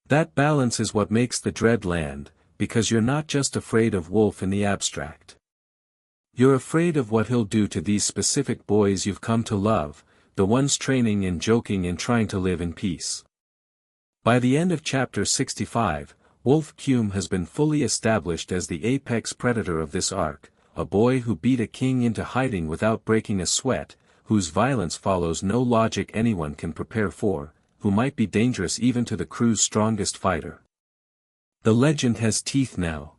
That balance is what makes the dread land, because you're not just afraid of Wolf in the abstract. You're afraid of what he'll do to these specific boys you've come to love, the ones training and joking and trying to live in peace. By the end of Chapter 65, Wolf Keum has been fully established as the apex predator of this arc, a boy who beat a king into hiding without breaking a sweat, whose violence follows no logic anyone can prepare for, who might be dangerous even to the crew's strongest fighter. The legend has teeth now.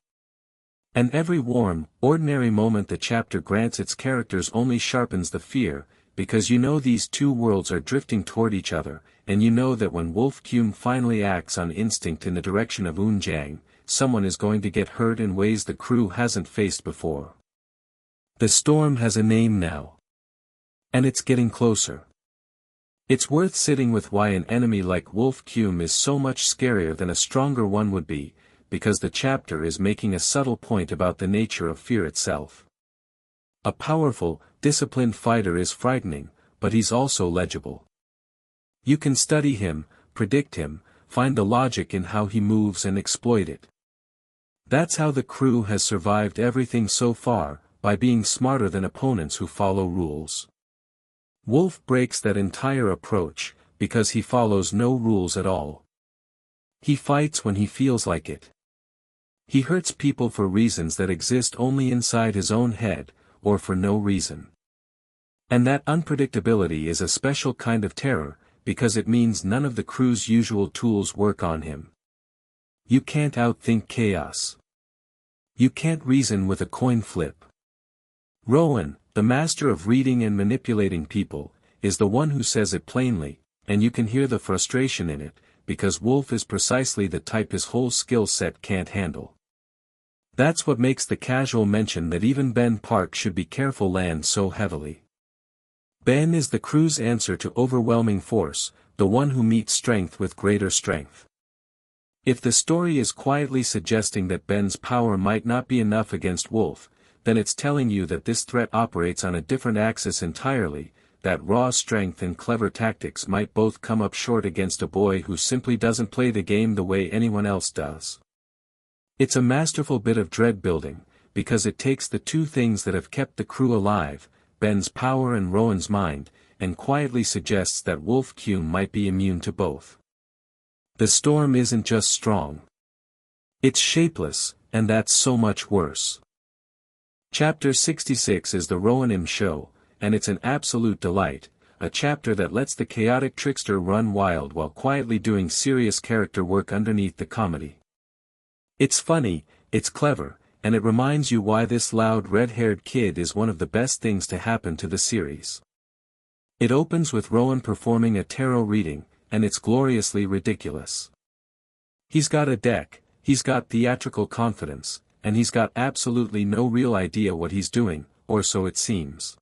And every warm, ordinary moment the chapter grants its characters only sharpens the fear, because you know these two worlds are drifting toward each other, and you know that when Wolf Keum finally acts on instinct in the direction of Unjang, someone is going to get hurt in ways the crew hasn't faced before. The storm has a name now. And it's getting closer. It's worth sitting with why an enemy like Wolf Keum is so much scarier than a stronger one would be, because the chapter is making a subtle point about the nature of fear itself. A powerful, disciplined fighter is frightening, but he's also legible. You can study him, predict him, find the logic in how he moves and exploit it. That's how the crew has survived everything so far, by being smarter than opponents who follow rules. Wolf breaks that entire approach, because he follows no rules at all. He fights when he feels like it. He hurts people for reasons that exist only inside his own head, or for no reason. And that unpredictability is a special kind of terror, because it means none of the crew's usual tools work on him. You can't outthink chaos. You can't reason with a coin flip. Rowan, the master of reading and manipulating people, is the one who says it plainly, and you can hear the frustration in it, because Wolf is precisely the type his whole skill set can't handle. That's what makes the casual mention that even Ben Park should be careful land so heavily. Ben is the crew's answer to overwhelming force, the one who meets strength with greater strength. If the story is quietly suggesting that Ben's power might not be enough against Wolf, then it's telling you that this threat operates on a different axis entirely, that raw strength and clever tactics might both come up short against a boy who simply doesn't play the game the way anyone else does. It's a masterful bit of dread building, because it takes the two things that have kept the crew alive, Ben's power and Rowan's mind, and quietly suggests that Wolf Keum might be immune to both. The storm isn't just strong. It's shapeless, and that's so much worse. Chapter 66 is the Rowan show, and it's an absolute delight, a chapter that lets the chaotic trickster run wild while quietly doing serious character work underneath the comedy. It's funny, it's clever, and it reminds you why this loud red-haired kid is one of the best things to happen to the series. It opens with Rowan performing a tarot reading, and it's gloriously ridiculous. He's got a deck, he's got theatrical confidence, and he's got absolutely no real idea what he's doing, or so it seems.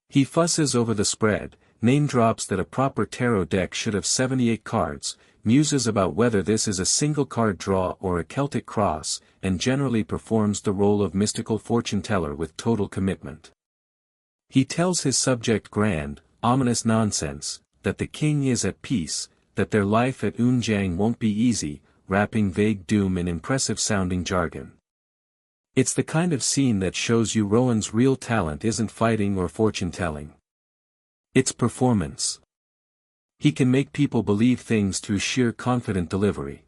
He fusses over the spread, name drops that a proper tarot deck should have 78 cards, muses about whether this is a single card draw or a Celtic cross, and generally performs the role of mystical fortune teller with total commitment. He tells his subject grand, ominous nonsense, that the king is at peace, that their life at Unjiang won't be easy, wrapping vague doom in impressive-sounding jargon. It's the kind of scene that shows you Rowan's real talent isn't fighting or fortune-telling. It's performance. He can make people believe things through sheer confident delivery.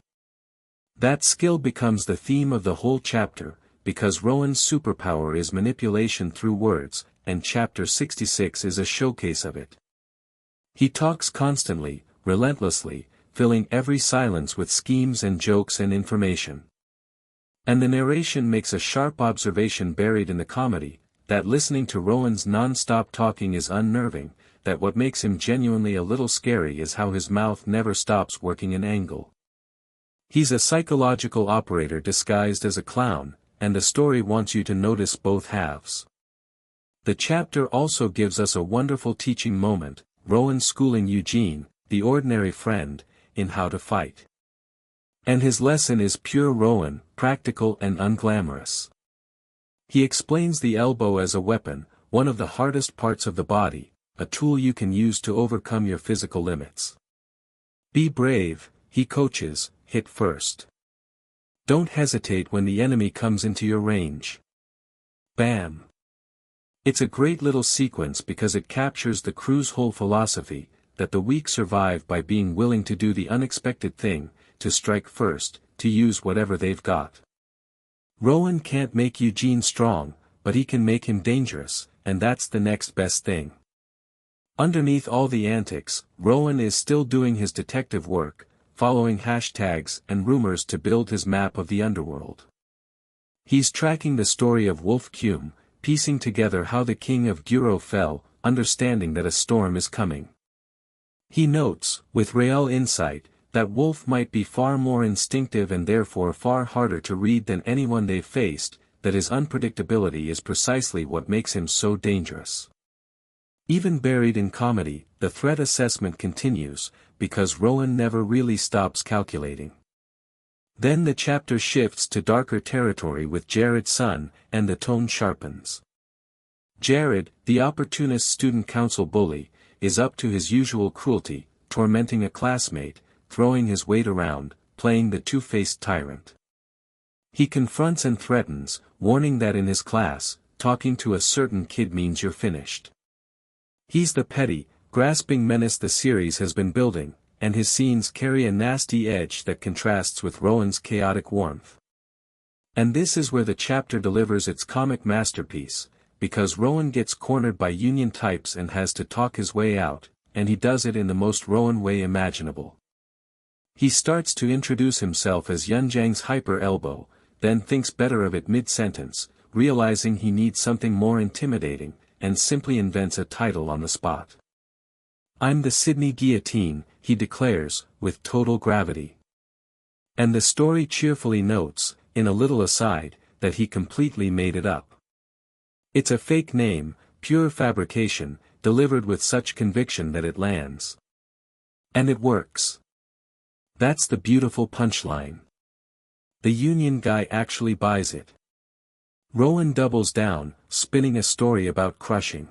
That skill becomes the theme of the whole chapter, because Rowan's superpower is manipulation through words, and chapter 66 is a showcase of it. He talks constantly, relentlessly, filling every silence with schemes and jokes and information. And the narration makes a sharp observation buried in the comedy, that listening to Rowan's non-stop talking is unnerving, that what makes him genuinely a little scary is how his mouth never stops working an angle. He's a psychological operator disguised as a clown, and the story wants you to notice both halves. The chapter also gives us a wonderful teaching moment, Rowan schooling Eugene, the ordinary friend, in how to fight. And his lesson is pure Rowan, practical and unglamorous. He explains the elbow as a weapon, one of the hardest parts of the body, a tool you can use to overcome your physical limits. Be brave, he coaches, hit first. Don't hesitate when the enemy comes into your range. Bam! It's a great little sequence because it captures the crew's whole philosophy, that the weak survive by being willing to do the unexpected thing, to strike first, to use whatever they've got. Rowan can't make Eugene strong, but he can make him dangerous, and that's the next best thing. Underneath all the antics, Rowan is still doing his detective work, following hashtags and rumors to build his map of the underworld. He's tracking the story of Wolf Keum, piecing together how the king of Guro fell, understanding that a storm is coming. He notes, with real insight, that Wolf might be far more instinctive and therefore far harder to read than anyone they've faced, that his unpredictability is precisely what makes him so dangerous. Even buried in comedy, the threat assessment continues, because Rowan never really stops calculating. Then the chapter shifts to darker territory with Jared's son, and the tone sharpens. Jared, the opportunist student council bully, is up to his usual cruelty, tormenting a classmate, throwing his weight around, playing the two-faced tyrant. He confronts and threatens, warning that in his class, talking to a certain kid means you're finished. He's the petty, grasping menace the series has been building, and his scenes carry a nasty edge that contrasts with Rowan's chaotic warmth. And this is where the chapter delivers its comic masterpiece, because Rowan gets cornered by union types and has to talk his way out, and he does it in the most Rowan way imaginable. He starts to introduce himself as Yunjiang's hyper elbow, then thinks better of it mid-sentence, realizing he needs something more intimidating, and simply invents a title on the spot. I'm the Sydney Guillotine, he declares, with total gravity. And the story cheerfully notes, in a little aside, that he completely made it up. It's a fake name, pure fabrication, delivered with such conviction that it lands. And it works. That's the beautiful punchline. The union guy actually buys it. Rowan doubles down, spinning a story about crushing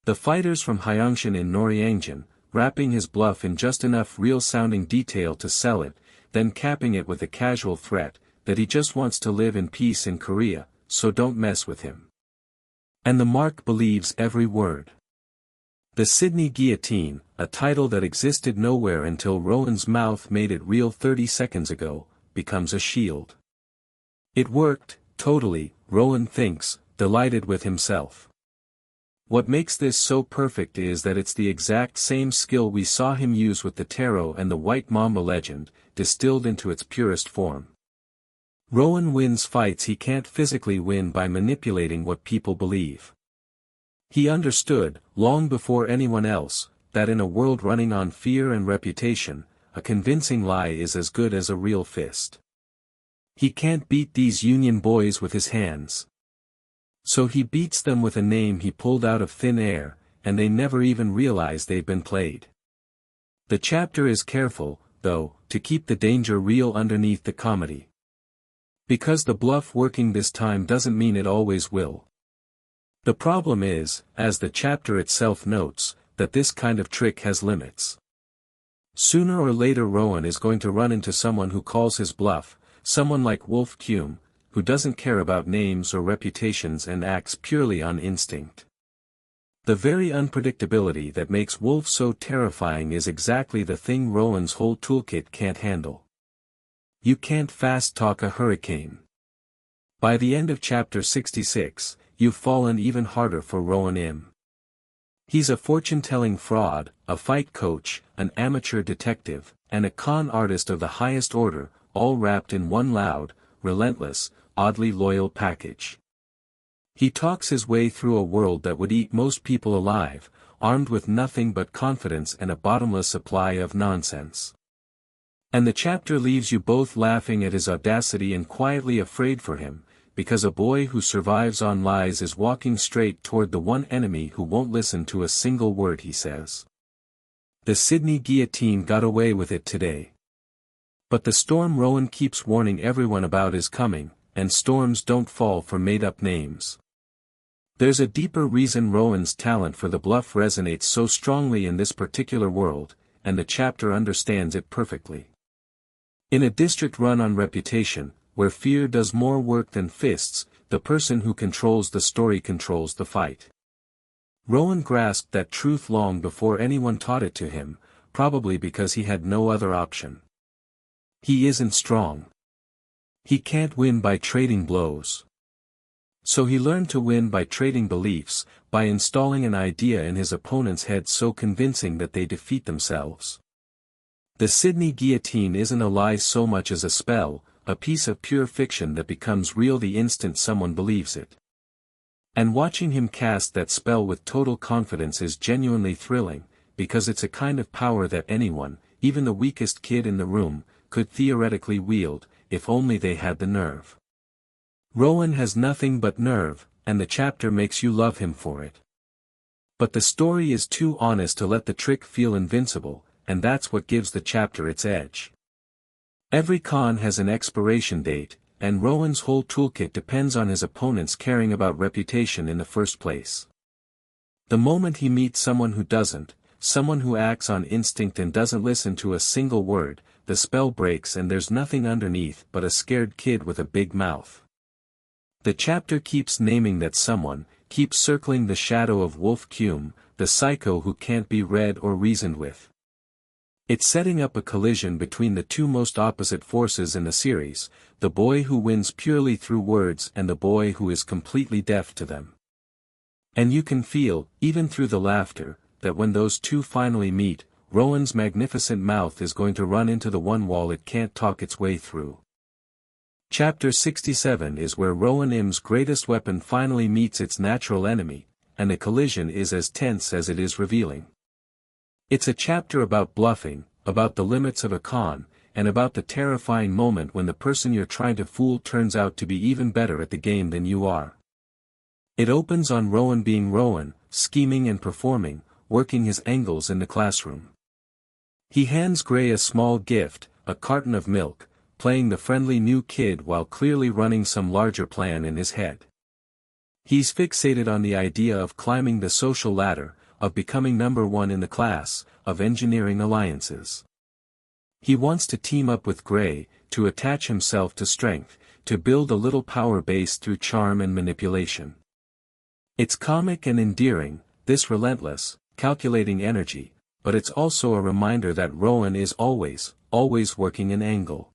the fighters from Hyeongshan in Noryeongjin, wrapping his bluff in just enough real-sounding detail to sell it, then capping it with a casual threat, that he just wants to live in peace in Korea, so don't mess with him. And the mark believes every word. The Sydney Guillotine, a title that existed nowhere until Rowan's mouth made it real 30 seconds ago, becomes a shield. It worked, totally, Rowan thinks, delighted with himself. What makes this so perfect is that it's the exact same skill we saw him use with the tarot and the White Mamba legend, distilled into its purest form. Rowan wins fights he can't physically win by manipulating what people believe. He understood, long before anyone else, that in a world running on fear and reputation, a convincing lie is as good as a real fist. He can't beat these Union boys with his hands. So he beats them with a name he pulled out of thin air, and they never even realize they've been played. The chapter is careful, though, to keep the danger real underneath the comedy. Because the bluff working this time doesn't mean it always will. The problem is, as the chapter itself notes, that this kind of trick has limits. Sooner or later Rowan is going to run into someone who calls his bluff, someone like Wolf Keum, who doesn't care about names or reputations and acts purely on instinct. The very unpredictability that makes Wolf so terrifying is exactly the thing Rowan's whole toolkit can't handle. You can't fast-talk a hurricane. By the end of chapter 66, you've fallen even harder for Rowan Im. He's a fortune-telling fraud, a fight coach, an amateur detective, and a con artist of the highest order, all wrapped in one loud, relentless, oddly loyal package. He talks his way through a world that would eat most people alive, armed with nothing but confidence and a bottomless supply of nonsense. And the chapter leaves you both laughing at his audacity and quietly afraid for him, because a boy who survives on lies is walking straight toward the one enemy who won't listen to a single word he says. The Sydney Guillotine got away with it today. But the storm Rowan keeps warning everyone about is coming, and storms don't fall for made-up names. There's a deeper reason Rowan's talent for the bluff resonates so strongly in this particular world, and the chapter understands it perfectly. In a district run on reputation, where fear does more work than fists, the person who controls the story controls the fight. Rowan grasped that truth long before anyone taught it to him, probably because he had no other option. He isn't strong. He can't win by trading blows. So he learned to win by trading beliefs, by installing an idea in his opponent's head so convincing that they defeat themselves. The Sydney Guillotine isn't a lie so much as a spell, a piece of pure fiction that becomes real the instant someone believes it. And watching him cast that spell with total confidence is genuinely thrilling, because it's a kind of power that anyone, even the weakest kid in the room, could theoretically wield, if only they had the nerve. Rowan has nothing but nerve, and the chapter makes you love him for it. But the story is too honest to let the trick feel invincible, and that's what gives the chapter its edge. Every con has an expiration date, and Rowan's whole toolkit depends on his opponents caring about reputation in the first place. The moment he meets someone who doesn't, someone who acts on instinct and doesn't listen to a single word, the spell breaks and there's nothing underneath but a scared kid with a big mouth. The chapter keeps naming that someone, keeps circling the shadow of Wolf Keum, the psycho who can't be read or reasoned with. It's setting up a collision between the two most opposite forces in the series, the boy who wins purely through words and the boy who is completely deaf to them. And you can feel, even through the laughter, that when those two finally meet, Rowan's magnificent mouth is going to run into the one wall it can't talk its way through. Chapter 67 is where Rowan Im's greatest weapon finally meets its natural enemy, and the collision is as tense as it is revealing. It's a chapter about bluffing, about the limits of a con, and about the terrifying moment when the person you're trying to fool turns out to be even better at the game than you are. It opens on Rowan being Rowan, scheming and performing, working his angles in the classroom. He hands Gray a small gift, a carton of milk, playing the friendly new kid while clearly running some larger plan in his head. He's fixated on the idea of climbing the social ladder, of becoming number one in the class, of engineering alliances. He wants to team up with Gray, to attach himself to strength, to build a little power base through charm and manipulation. It's comic and endearing, this relentless, calculating energy, but it's also a reminder that Rowan is always working an angle.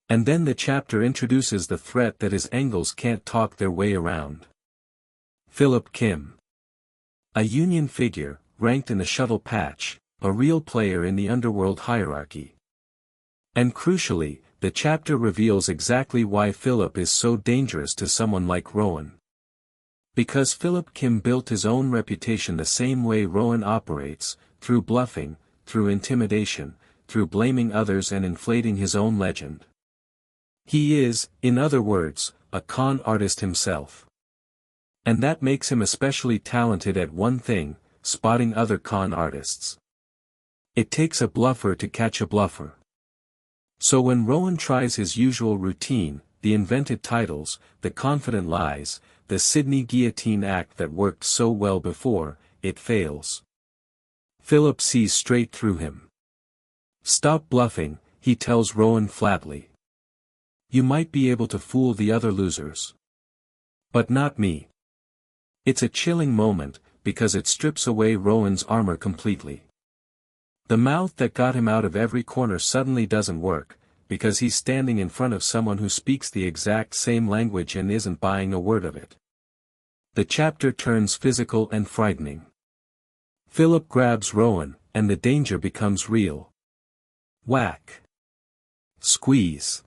And then the chapter introduces the threat that his angles can't talk their way around. Philip Keum. A union figure, ranked in the shuttle patch, a real player in the underworld hierarchy. And crucially, the chapter reveals exactly why Philip is so dangerous to someone like Rowan. Because Philip Keum built his own reputation the same way Rowan operates, through bluffing, through intimidation, through blaming others and inflating his own legend. He is, in other words, a con artist himself. And that makes him especially talented at one thing, spotting other con artists. It takes a bluffer to catch a bluffer. So when Rowan tries his usual routine, the invented titles, the confident lies, the Sydney guillotine act that worked so well before, it fails. Philip sees straight through him. Stop bluffing, he tells Rowan flatly. You might be able to fool the other losers. But not me. It's a chilling moment, because it strips away Rowan's armor completely. The mouth that got him out of every corner suddenly doesn't work, because he's standing in front of someone who speaks the exact same language and isn't buying a word of it. The chapter turns physical and frightening. Philip grabs Rowan, and the danger becomes real. Whack. Squeeze.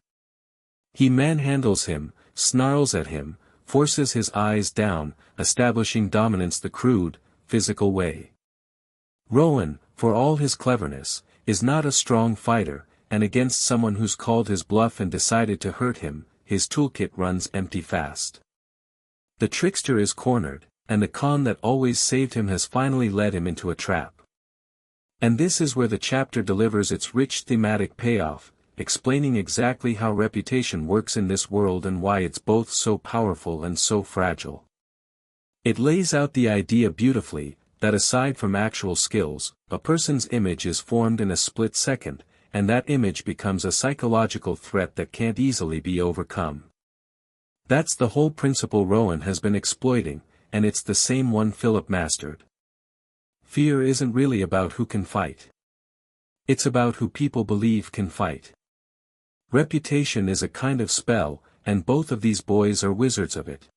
He manhandles him, snarls at him, forces his eyes down, establishing dominance the crude, physical way. Rowan, for all his cleverness, is not a strong fighter, and against someone who's called his bluff and decided to hurt him, his toolkit runs empty fast. The trickster is cornered, and the con that always saved him has finally led him into a trap. And this is where the chapter delivers its rich thematic payoff, explaining exactly how reputation works in this world and why it's both so powerful and so fragile. It lays out the idea beautifully, that aside from actual skills, a person's image is formed in a split second, and that image becomes a psychological threat that can't easily be overcome. That's the whole principle Rowan has been exploiting, and it's the same one Philip mastered. Fear isn't really about who can fight. It's about who people believe can fight. Reputation is a kind of spell, and both of these boys are wizards of it.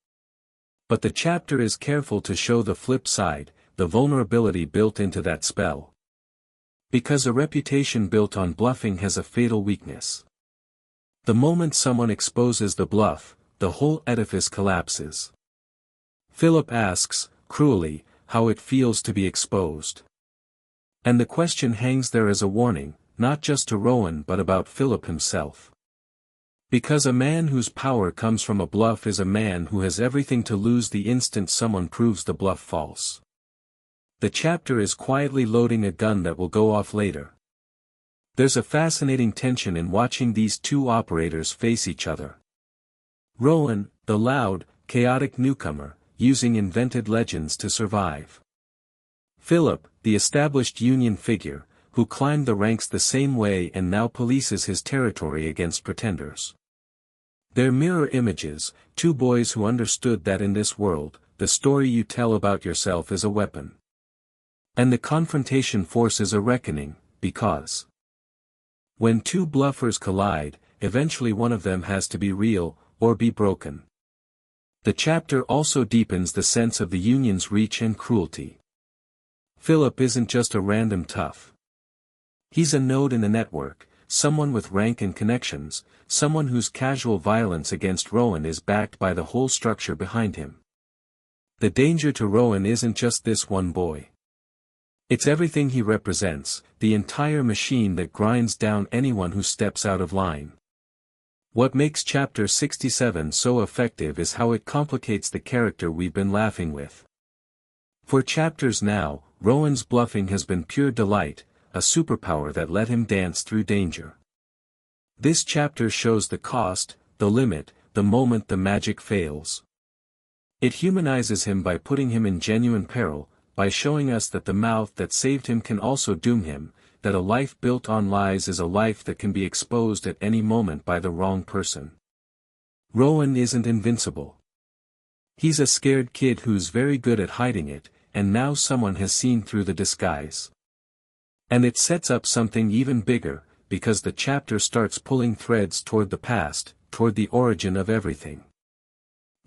But the chapter is careful to show the flip side, the vulnerability built into that spell. Because a reputation built on bluffing has a fatal weakness. The moment someone exposes the bluff, the whole edifice collapses. Philip asks, cruelly, how it feels to be exposed. And the question hangs there as a warning, not just to Rowan but about Philip himself. Because a man whose power comes from a bluff is a man who has everything to lose the instant someone proves the bluff false. The chapter is quietly loading a gun that will go off later. There's a fascinating tension in watching these two operators face each other. Rowan, the loud, chaotic newcomer, using invented legends to survive. Philip, the established union figure, who climbed the ranks the same way and now polices his territory against pretenders. They're mirror images, two boys who understood that in this world, the story you tell about yourself is a weapon. And the confrontation forces a reckoning, because when two bluffers collide, eventually one of them has to be real, or be broken. The chapter also deepens the sense of the union's reach and cruelty. Philip isn't just a random tough. He's a node in the network, someone with rank and connections, someone whose casual violence against Rowan is backed by the whole structure behind him. The danger to Rowan isn't just this one boy. It's everything he represents, the entire machine that grinds down anyone who steps out of line. What makes Chapter 67 so effective is how it complicates the character we've been laughing with. For chapters now, Rowan's bluffing has been pure delight, a superpower that let him dance through danger. This chapter shows the cost, the limit, the moment the magic fails. It humanizes him by putting him in genuine peril, by showing us that the mouth that saved him can also doom him, that a life built on lies is a life that can be exposed at any moment by the wrong person. Rowan isn't invincible. He's a scared kid who's very good at hiding it, and now someone has seen through the disguise. And it sets up something even bigger, because the chapter starts pulling threads toward the past, toward the origin of everything.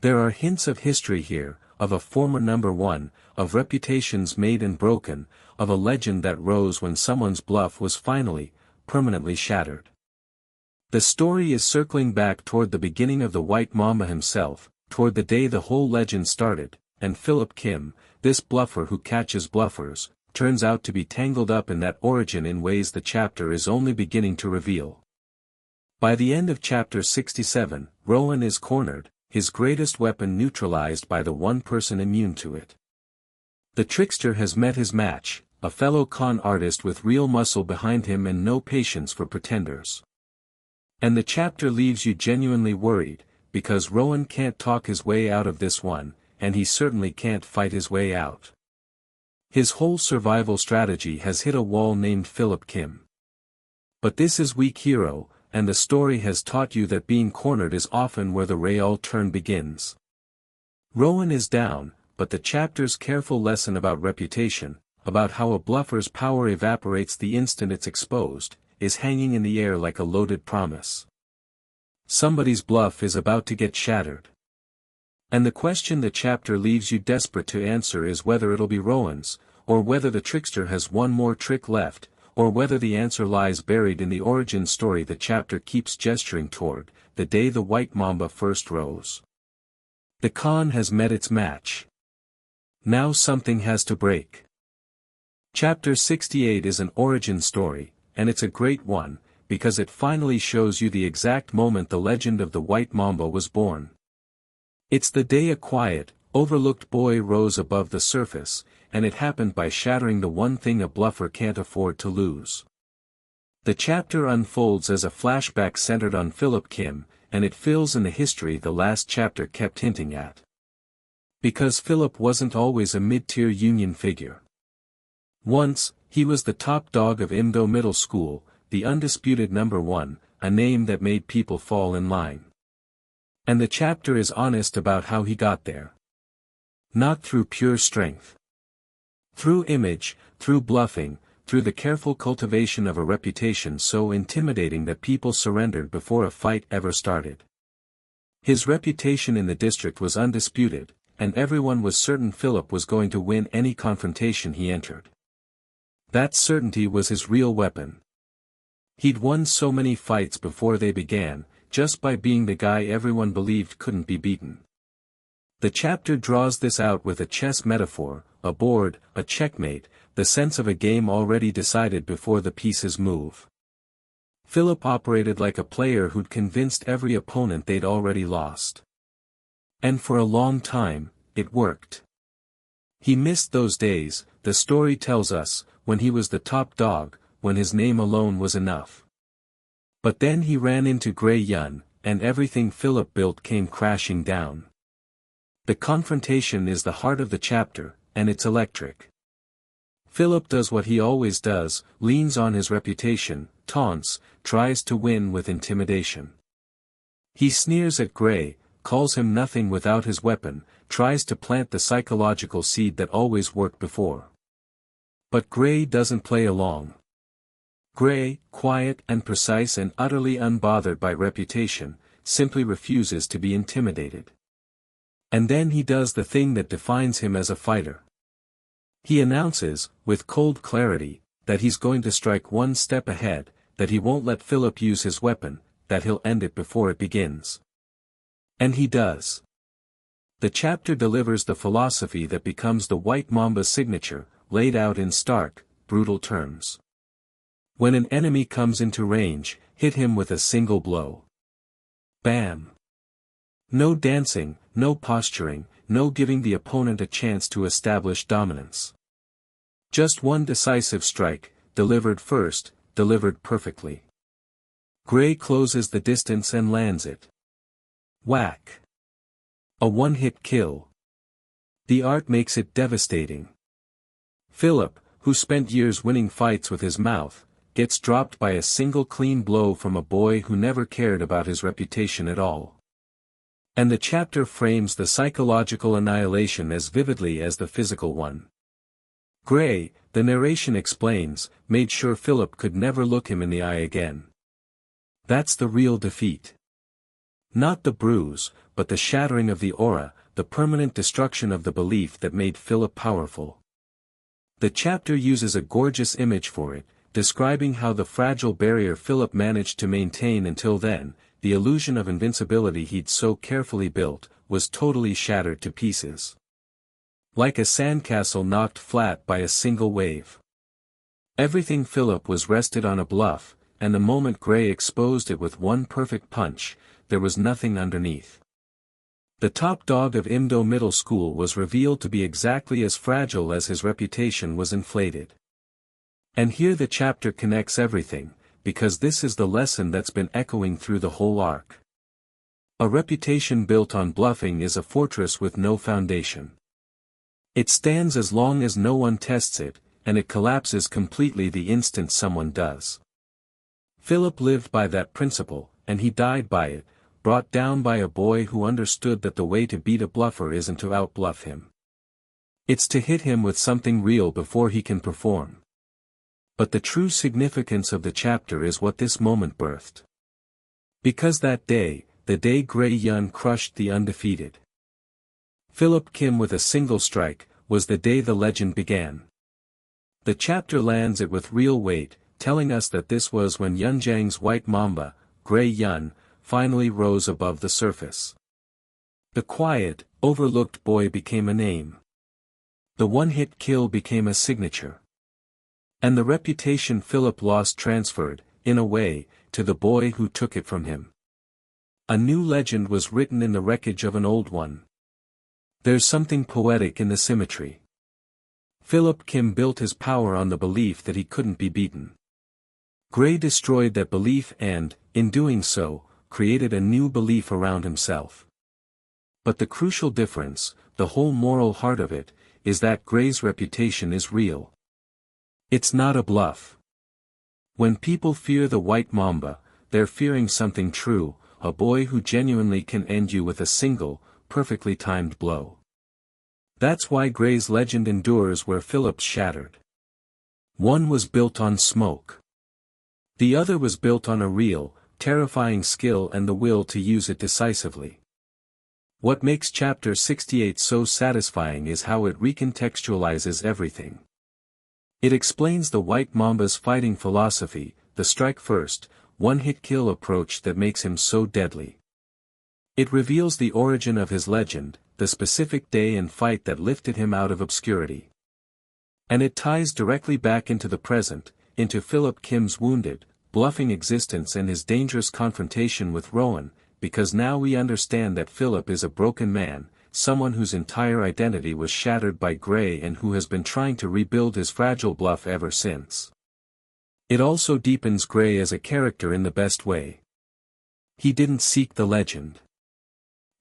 There are hints of history here, of a former number one, of reputations made and broken, of a legend that rose when someone's bluff was finally, permanently shattered. The story is circling back toward the beginning of the White Mamba himself, toward the day the whole legend started, and Philip Keum, this bluffer who catches bluffers, turns out to be tangled up in that origin in ways the chapter is only beginning to reveal. By the end of chapter 67, Rowan is cornered, his greatest weapon neutralized by the one person immune to it. The trickster has met his match, a fellow con artist with real muscle behind him and no patience for pretenders. And the chapter leaves you genuinely worried, because Rowan can't talk his way out of this one, and he certainly can't fight his way out. His whole survival strategy has hit a wall named Philip Keum. But this is weak hero, and the story has taught you that being cornered is often where the real turn begins. Rowan is down, but the chapter's careful lesson about reputation, about how a bluffer's power evaporates the instant it's exposed, is hanging in the air like a loaded promise. Somebody's bluff is about to get shattered. And the question the chapter leaves you desperate to answer is whether it'll be Rowan's, or whether the trickster has one more trick left, or whether the answer lies buried in the origin story the chapter keeps gesturing toward, the day the White Mamba first rose. The con has met its match. Now something has to break. Chapter 68 is an origin story, and it's a great one, because it finally shows you the exact moment the legend of the White Mamba was born. It's the day a quiet, overlooked boy rose above the surface, and it happened by shattering the one thing a bluffer can't afford to lose. The chapter unfolds as a flashback centered on Philip Keum, and it fills in the history the last chapter kept hinting at. Because Philip wasn't always a mid-tier union figure. Once, he was the top dog of Imdo Middle School, the undisputed number one, a name that made people fall in line. And the chapter is honest about how he got there. Not through pure strength. Through image, through bluffing, through the careful cultivation of a reputation so intimidating that people surrendered before a fight ever started. His reputation in the district was undisputed, and everyone was certain Philip was going to win any confrontation he entered. That certainty was his real weapon. He'd won so many fights before they began, just by being the guy everyone believed couldn't be beaten. The chapter draws this out with a chess metaphor, a board, a checkmate, the sense of a game already decided before the pieces move. Philip operated like a player who'd convinced every opponent they'd already lost. And for a long time, it worked. He missed those days, the story tells us, when he was the top dog, when his name alone was enough. But then he ran into Gray Yun, and everything Philip built came crashing down. The confrontation is the heart of the chapter, and it's electric. Philip does what he always does, leans on his reputation, taunts, tries to win with intimidation. He sneers at Gray, calls him nothing without his weapon, tries to plant the psychological seed that always worked before. But Gray doesn't play along. Gray, quiet and precise and utterly unbothered by reputation, simply refuses to be intimidated. And then he does the thing that defines him as a fighter. He announces, with cold clarity, that he's going to strike one step ahead, that he won't let Philip use his weapon, that he'll end it before it begins. And he does. The chapter delivers the philosophy that becomes the White Mamba's signature, laid out in stark, brutal terms. When an enemy comes into range, hit him with a single blow. Bam! No dancing, no posturing, no giving the opponent a chance to establish dominance. Just one decisive strike, delivered first, delivered perfectly. Gray closes the distance and lands it. Whack! A one-hit kill. The art makes it devastating. Philip, who spent years winning fights with his mouth, gets dropped by a single clean blow from a boy who never cared about his reputation at all. And the chapter frames the psychological annihilation as vividly as the physical one. Gray, the narration explains, made sure Philip could never look him in the eye again. That's the real defeat. Not the bruise, but the shattering of the aura, the permanent destruction of the belief that made Philip powerful. The chapter uses a gorgeous image for it, describing how the fragile barrier Philip managed to maintain until then, the illusion of invincibility he'd so carefully built, was totally shattered to pieces. Like a sandcastle knocked flat by a single wave. Everything Philip was rested on a bluff, and the moment Gray exposed it with one perfect punch, there was nothing underneath. The top dog of Imdo Middle School was revealed to be exactly as fragile as his reputation was inflated. And here the chapter connects everything, because this is the lesson that's been echoing through the whole arc. A reputation built on bluffing is a fortress with no foundation. It stands as long as no one tests it, and it collapses completely the instant someone does. Philip lived by that principle, and he died by it, brought down by a boy who understood that the way to beat a bluffer isn't to outbluff him. It's to hit him with something real before he can perform. But the true significance of the chapter is what this moment birthed. Because that day, the day Gray Yun crushed the undefeated Philip Keum with a single strike, was the day the legend began. The chapter lands it with real weight, telling us that this was when Yunjiang's white mamba, Gray Yun, finally rose above the surface. The quiet, overlooked boy became a name. The one-hit kill became a signature. And the reputation Philip lost transferred, in a way, to the boy who took it from him. A new legend was written in the wreckage of an old one. There's something poetic in the symmetry. Philip Keum built his power on the belief that he couldn't be beaten. Gray destroyed that belief and, in doing so, created a new belief around himself. But the crucial difference, the whole moral heart of it, is that Gray's reputation is real. It's not a bluff. When people fear the white mamba, they're fearing something true, a boy who genuinely can end you with a single, perfectly timed blow. That's why Gray's legend endures where Philip's shattered. One was built on smoke. The other was built on a real, terrifying skill and the will to use it decisively. What makes chapter 68 so satisfying is how it recontextualizes everything. It explains the white mamba's fighting philosophy, the strike first, one-hit kill approach that makes him so deadly. It reveals the origin of his legend, the specific day and fight that lifted him out of obscurity. And it ties directly back into the present, into Philip Keum's wounded, bluffing existence and his dangerous confrontation with Rowan, because now we understand that Philip is a broken man, someone whose entire identity was shattered by Gray and who has been trying to rebuild his fragile bluff ever since. It also deepens Gray as a character in the best way. He didn't seek the legend.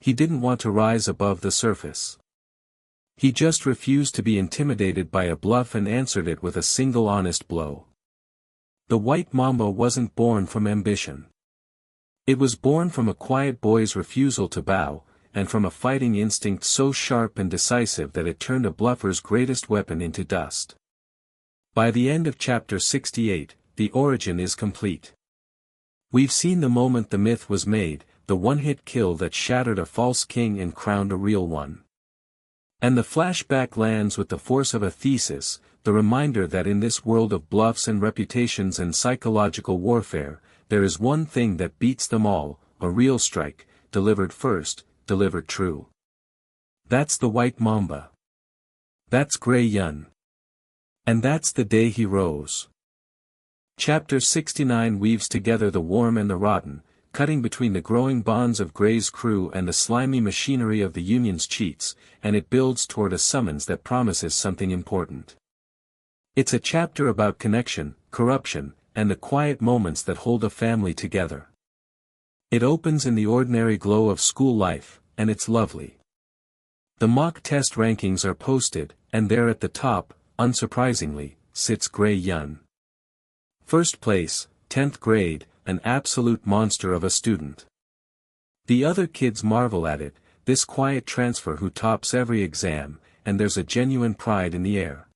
He didn't want to rise above the surface. He just refused to be intimidated by a bluff and answered it with a single honest blow. The white mamba wasn't born from ambition. It was born from a quiet boy's refusal to bow, and from a fighting instinct so sharp and decisive that it turned a bluffer's greatest weapon into dust. By the end of chapter 68, the origin is complete. We've seen the moment the myth was made, the one-hit kill that shattered a false king and crowned a real one. And the flashback lands with the force of a thesis, the reminder that in this world of bluffs and reputations and psychological warfare, there is one thing that beats them all, a real strike, delivered first, delivered true. That's the white mamba. That's Gray Yun. And that's the day he rose. Chapter 69 weaves together the warm and the rotten, cutting between the growing bonds of Gray's crew and the slimy machinery of the Union's cheats, and it builds toward a summons that promises something important. It's a chapter about connection, corruption, and the quiet moments that hold a family together. It opens in the ordinary glow of school life, and it's lovely. The mock test rankings are posted, and there at the top, unsurprisingly, sits Gray Yun. First place, 10th grade, an absolute monster of a student. The other kids marvel at it, this quiet transfer who tops every exam, and there's a genuine pride in the air.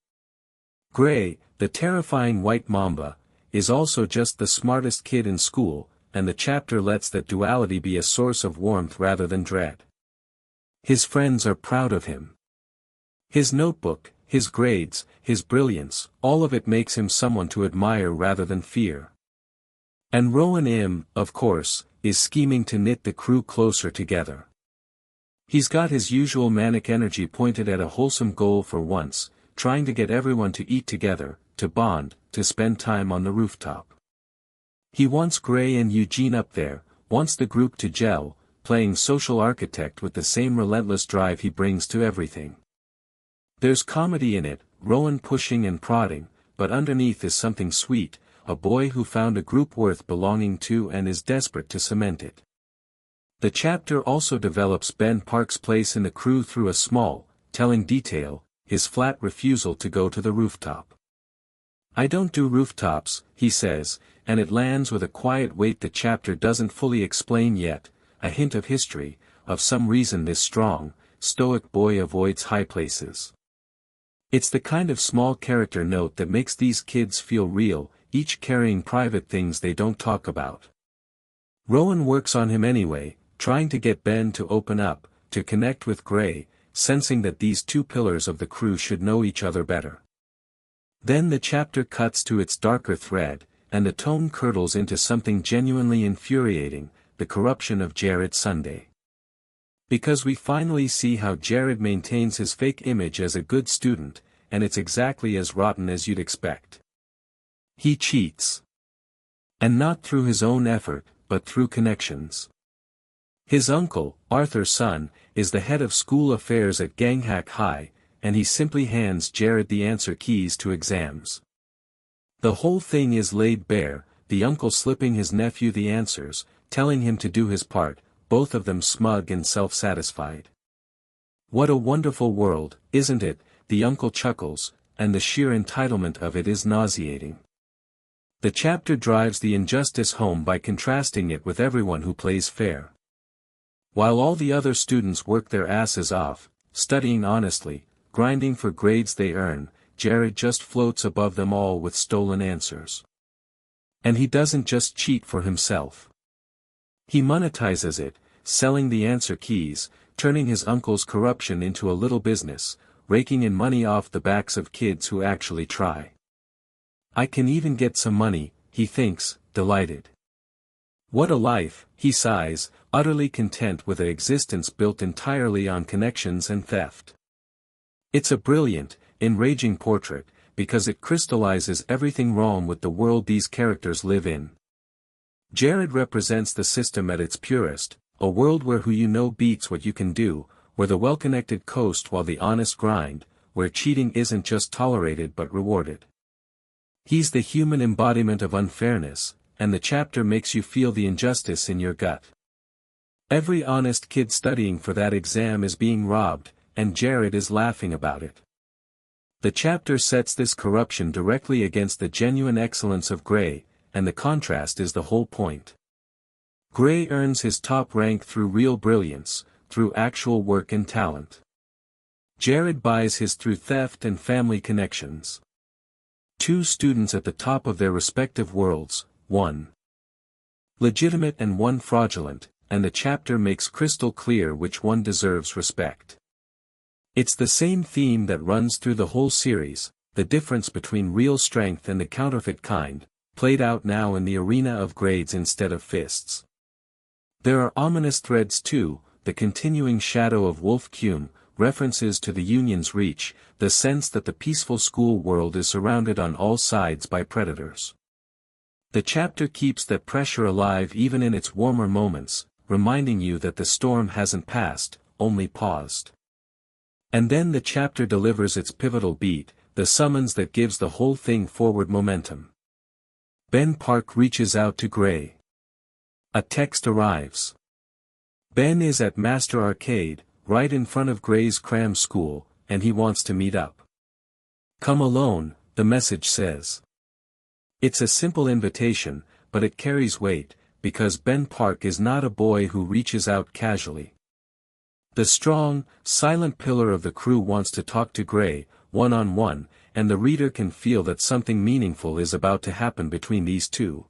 Gray, the terrifying white mamba, is also just the smartest kid in school, and the chapter lets that duality be a source of warmth rather than dread. His friends are proud of him. His notebook, his grades, his brilliance, all of it makes him someone to admire rather than fear. And Rowan, of course, is scheming to knit the crew closer together. He's got his usual manic energy pointed at a wholesome goal for once, trying to get everyone to eat together, to bond, to spend time on the rooftop. He wants Gray and Eugene up there, wants the group to gel, playing social architect with the same relentless drive he brings to everything. There's comedy in it, Rowan pushing and prodding, but underneath is something sweet, a boy who found a group worth belonging to and is desperate to cement it. The chapter also develops Ben Park's place in the crew through a small, telling detail, his flat refusal to go to the rooftop. "I don't do rooftops," he says, and it lands with a quiet weight the chapter doesn't fully explain yet, a hint of history, of some reason this strong, stoic boy avoids high places. It's the kind of small character note that makes these kids feel real, each carrying private things they don't talk about. Rowan works on him anyway, trying to get Ben to open up, to connect with Gray, sensing that these two pillars of the crew should know each other better. Then the chapter cuts to its darker thread, and the tone curdles into something genuinely infuriating, the corruption of Jared Sunday. Because we finally see how Jared maintains his fake image as a good student, and it's exactly as rotten as you'd expect. He cheats. And not through his own effort, but through connections. His uncle, Arthur's son, is the head of school affairs at Ganghack High, and he simply hands Jared the answer keys to exams. The whole thing is laid bare, the uncle slipping his nephew the answers, telling him to do his part, both of them smug and self-satisfied. What a wonderful world, isn't it? The uncle chuckles, and the sheer entitlement of it is nauseating. The chapter drives the injustice home by contrasting it with everyone who plays fair. While all the other students work their asses off, studying honestly, grinding for grades they earn, Jared just floats above them all with stolen answers. And he doesn't just cheat for himself. He monetizes it, selling the answer keys, turning his uncle's corruption into a little business, raking in money off the backs of kids who actually try. I can even get some money, he thinks, delighted. What a life, he sighs, utterly content with an existence built entirely on connections and theft. It's a brilliant, enraging portrait, because it crystallizes everything wrong with the world these characters live in. Jared represents the system at its purest, a world where who you know beats what you can do, where the well-connected coast while the honest grind, where cheating isn't just tolerated but rewarded. He's the human embodiment of unfairness, and the chapter makes you feel the injustice in your gut. Every honest kid studying for that exam is being robbed, and Jared is laughing about it. The chapter sets this corruption directly against the genuine excellence of Gray, and the contrast is the whole point. Gray earns his top rank through real brilliance, through actual work and talent. Jared buys his through theft and family connections. Two students at the top of their respective worlds, one legitimate and one fraudulent, and the chapter makes crystal clear which one deserves respect. It's the same theme that runs through the whole series, the difference between real strength and the counterfeit kind, played out now in the arena of grades instead of fists. There are ominous threads too, the continuing shadow of Wolf Keum, references to the Union's reach, the sense that the peaceful school world is surrounded on all sides by predators. The chapter keeps that pressure alive even in its warmer moments, reminding you that the storm hasn't passed, only paused. And then the chapter delivers its pivotal beat, the summons that gives the whole thing forward momentum. Ben Park reaches out to Gray. A text arrives. Ben is at Master Arcade, right in front of Gray's cram school, and he wants to meet up. Come alone, the message says. It's a simple invitation, but it carries weight, because Ben Park is not a boy who reaches out casually. The strong, silent pillar of the crew wants to talk to Gray, one-on-one, and the reader can feel that something meaningful is about to happen between these two.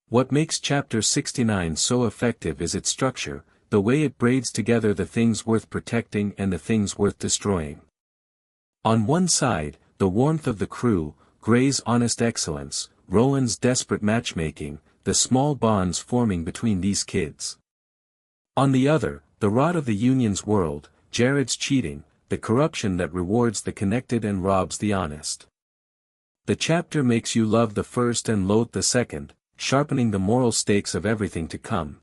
What makes Chapter 69 so effective is its structure, the way it braids together the things worth protecting and the things worth destroying. On one side, the warmth of the crew, Gray's honest excellence, Rowan's desperate matchmaking, the small bonds forming between these kids. On the other, the rot of the Union's world, Jared's cheating, the corruption that rewards the connected and robs the honest. The chapter makes you love the first and loathe the second, sharpening the moral stakes of everything to come.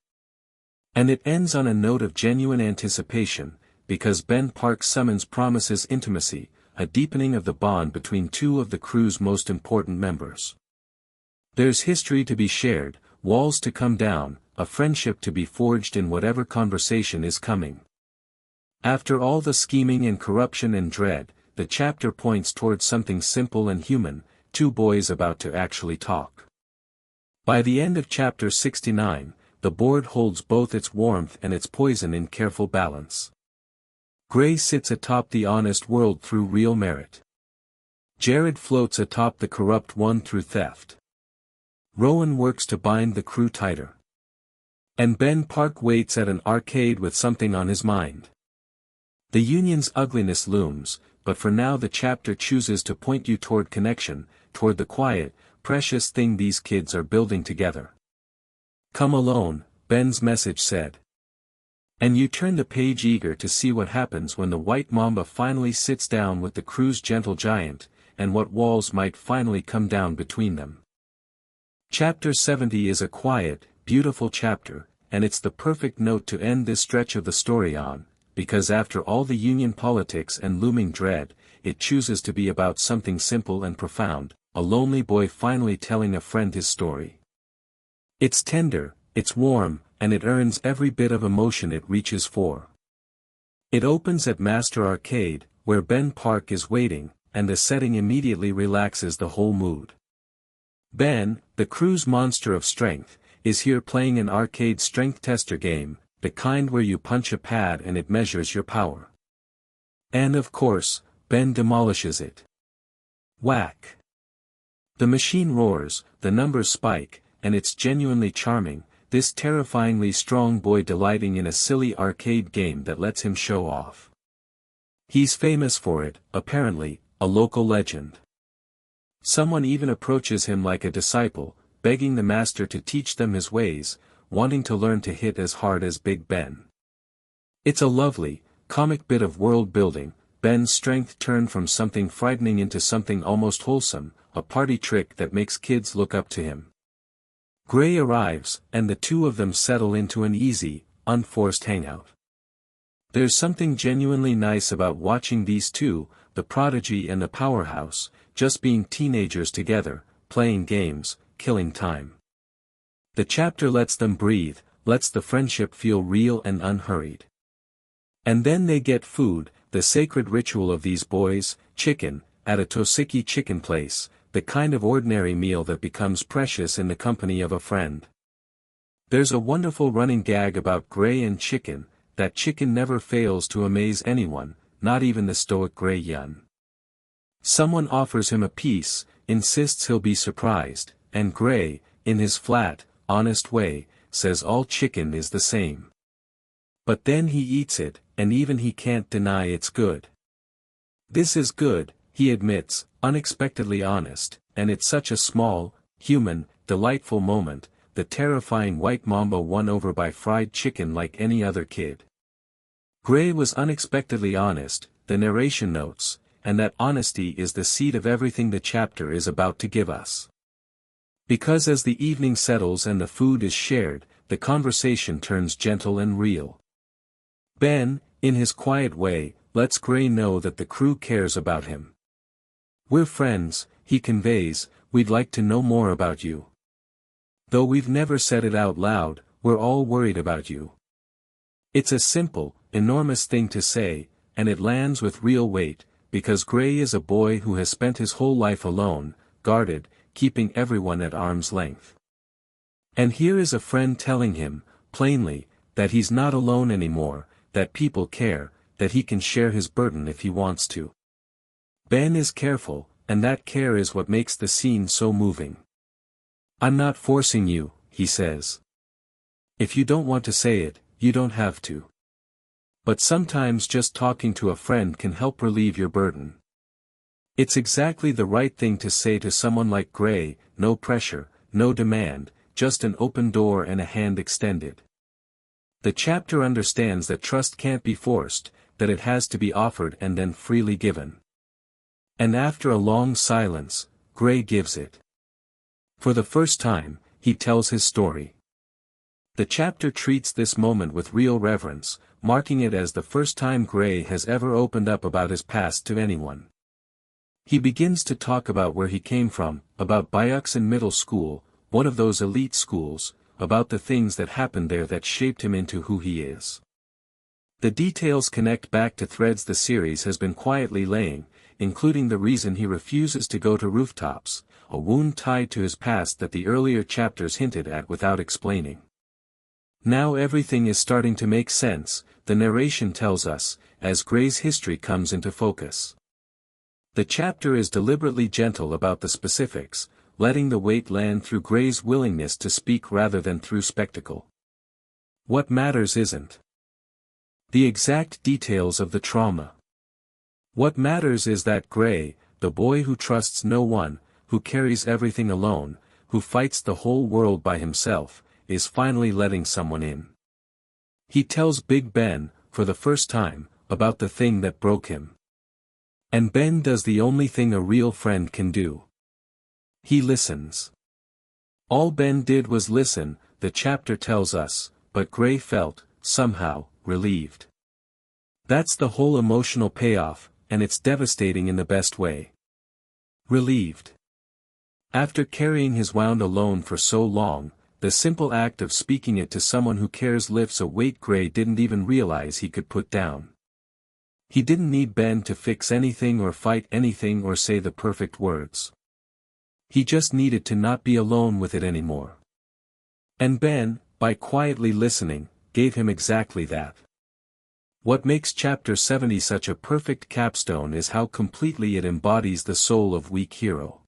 And it ends on a note of genuine anticipation, because Ben Park summons promises intimacy, a deepening of the bond between two of the crew's most important members. There's history to be shared, walls to come down, a friendship to be forged in whatever conversation is coming. After all the scheming and corruption and dread, the chapter points towards something simple and human, two boys about to actually talk. By the end of Chapter 69, the board holds both its warmth and its poison in careful balance. Gray sits atop the honest world through real merit. Jared floats atop the corrupt one through theft. Rowan works to bind the crew tighter. And Ben Park waits at an arcade with something on his mind. The Union's ugliness looms, but for now the chapter chooses to point you toward connection, toward the quiet, precious thing these kids are building together. Come alone, Ben's message said. And you turn the page eager to see what happens when the white mamba finally sits down with the crew's gentle giant, and what walls might finally come down between them. Chapter 70 is a quiet, beautiful chapter, and it's the perfect note to end this stretch of the story on, because after all the Union politics and looming dread, it chooses to be about something simple and profound, a lonely boy finally telling a friend his story. It's tender, it's warm, and it earns every bit of emotion it reaches for. It opens at Master Arcade, where Ben Park is waiting, and the setting immediately relaxes the whole mood. Ben, the crew's monster of strength, is here playing an arcade strength tester game, the kind where you punch a pad and it measures your power. And of course, Ben demolishes it. Whack! The machine roars, the numbers spike, and it's genuinely charming, this terrifyingly strong boy delighting in a silly arcade game that lets him show off. He's famous for it, apparently, a local legend. Someone even approaches him like a disciple, begging the master to teach them his ways, wanting to learn to hit as hard as Big Ben. It's a lovely, comic bit of world building, Ben's strength turned from something frightening into something almost wholesome, a party trick that makes kids look up to him. Gray arrives, and the two of them settle into an easy, unforced hangout. There's something genuinely nice about watching these two, the prodigy and the powerhouse, just being teenagers together, playing games, killing time. The chapter lets them breathe, lets the friendship feel real and unhurried. And then they get food, the sacred ritual of these boys, chicken, at a Toseki chicken place, the kind of ordinary meal that becomes precious in the company of a friend. There's a wonderful running gag about Gray and chicken, that chicken never fails to amaze anyone, not even the stoic Gray Yun. Someone offers him a piece, insists he'll be surprised, and Gray, in his flat, honest way, says all chicken is the same. But then he eats it, and even he can't deny it's good. This is good, he admits, unexpectedly honest, and it's such a small, human, delightful moment, the terrifying white mamba won over by fried chicken like any other kid. Gray was unexpectedly honest, the narration notes, and that honesty is the seed of everything the chapter is about to give us. Because as the evening settles and the food is shared, the conversation turns gentle and real. Ben, in his quiet way, lets Gray know that the crew cares about him. We're friends, he conveys, we'd like to know more about you. Though we've never said it out loud, we're all worried about you. It's a simple, enormous thing to say, and it lands with real weight, because Gray is a boy who has spent his whole life alone, guarded, keeping everyone at arm's length. And here is a friend telling him, plainly, that he's not alone anymore, that people care, that he can share his burden if he wants to. Ben is careful, and that care is what makes the scene so moving. "I'm not forcing you," he says. "If you don't want to say it, you don't have to. But sometimes just talking to a friend can help relieve your burden." It's exactly the right thing to say to someone like Gray, no pressure, no demand, just an open door and a hand extended. The chapter understands that trust can't be forced, that it has to be offered and then freely given. And after a long silence, Gray gives it. For the first time, he tells his story. The chapter treats this moment with real reverence, marking it as the first time Gray has ever opened up about his past to anyone. He begins to talk about where he came from, about Byuxin Middle School, one of those elite schools, about the things that happened there that shaped him into who he is. The details connect back to threads the series has been quietly laying, including the reason he refuses to go to rooftops, a wound tied to his past that the earlier chapters hinted at without explaining. Now everything is starting to make sense, the narration tells us, as Gray's history comes into focus. The chapter is deliberately gentle about the specifics, letting the weight land through Gray's willingness to speak rather than through spectacle. What matters isn't the exact details of the trauma. What matters is that Gray, the boy who trusts no one, who carries everything alone, who fights the whole world by himself, is finally letting someone in. He tells Big Ben, for the first time, about the thing that broke him. And Ben does the only thing a real friend can do. He listens. All Ben did was listen, the chapter tells us, but Gray felt, somehow, relieved. That's the whole emotional payoff, and it's devastating in the best way. Relieved. After carrying his wound alone for so long, the simple act of speaking it to someone who cares lifts a weight Gray didn't even realize he could put down. He didn't need Ben to fix anything or fight anything or say the perfect words. He just needed to not be alone with it anymore. And Ben, by quietly listening, gave him exactly that. What makes Chapter 70 such a perfect capstone is how completely it embodies the soul of Weak Hero.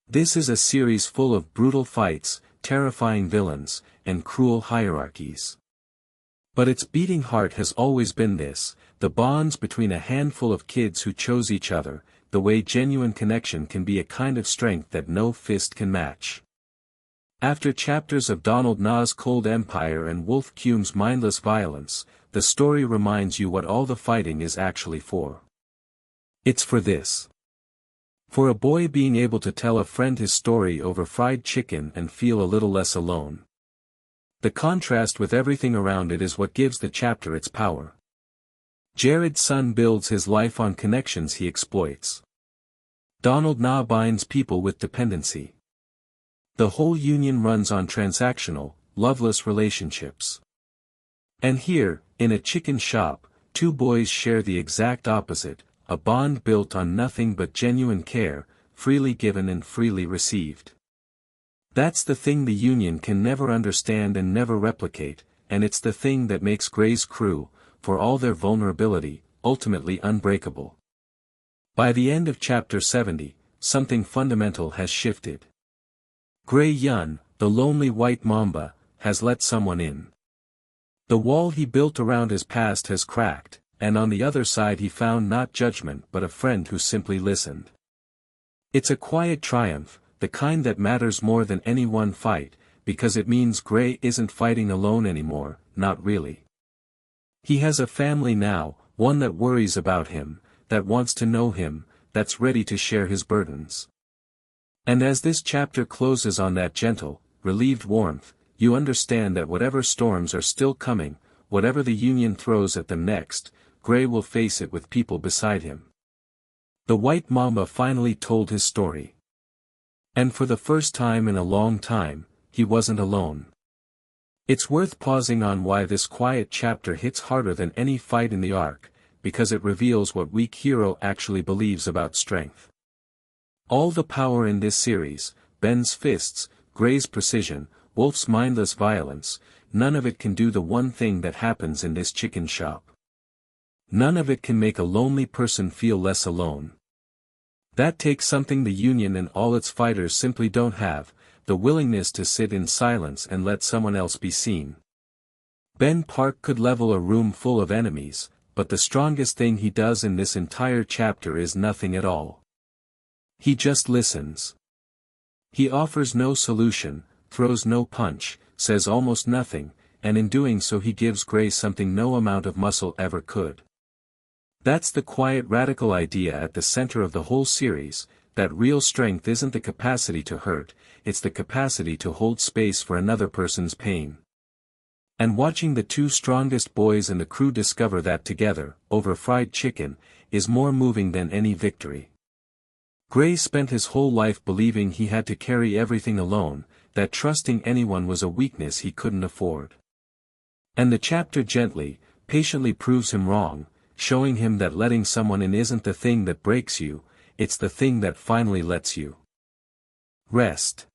This is a series full of brutal fights, terrifying villains, and cruel hierarchies. But its beating heart has always been this, the bonds between a handful of kids who chose each other, the way genuine connection can be a kind of strength that no fist can match. After chapters of Donald Na's cold empire and Wolf Keum's mindless violence, the story reminds you what all the fighting is actually for. It's for this. For a boy being able to tell a friend his story over fried chicken and feel a little less alone. The contrast with everything around it is what gives the chapter its power. Jared's son builds his life on connections he exploits. Donald Na binds people with dependency. The whole union runs on transactional, loveless relationships. And here, in a chicken shop, two boys share the exact opposite, a bond built on nothing but genuine care, freely given and freely received. That's the thing the union can never understand and never replicate, and it's the thing that makes Gray's crew, for all their vulnerability, ultimately unbreakable. By the end of Chapter 70, something fundamental has shifted. Gray Yun, the lonely white mamba, has let someone in. The wall he built around his past has cracked, and on the other side he found not judgment but a friend who simply listened. It's a quiet triumph, the kind that matters more than any one fight, because it means Gray isn't fighting alone anymore, not really. He has a family now, one that worries about him, that wants to know him, that's ready to share his burdens. And as this chapter closes on that gentle, relieved warmth, you understand that whatever storms are still coming, whatever the union throws at them next, Gray will face it with people beside him. The white mamba finally told his story. And for the first time in a long time, he wasn't alone. It's worth pausing on why this quiet chapter hits harder than any fight in the arc, because it reveals what Weak Hero actually believes about strength. All the power in this series, Ben's fists, Gray's precision, Wolf's mindless violence, none of it can do the one thing that happens in this chicken shop. None of it can make a lonely person feel less alone. That takes something the Union and all its fighters simply don't have, the willingness to sit in silence and let someone else be seen. Ben Park could level a room full of enemies, but the strongest thing he does in this entire chapter is nothing at all. He just listens. He offers no solution, throws no punch, says almost nothing, and in doing so he gives Gray something no amount of muscle ever could. That's the quiet radical idea at the center of the whole series, that real strength isn't the capacity to hurt, it's the capacity to hold space for another person's pain. And watching the two strongest boys in the crew discover that together, over fried chicken, is more moving than any victory. Gray spent his whole life believing he had to carry everything alone, that trusting anyone was a weakness he couldn't afford. And the chapter gently, patiently proves him wrong, showing him that letting someone in isn't the thing that breaks you, it's the thing that finally lets you rest.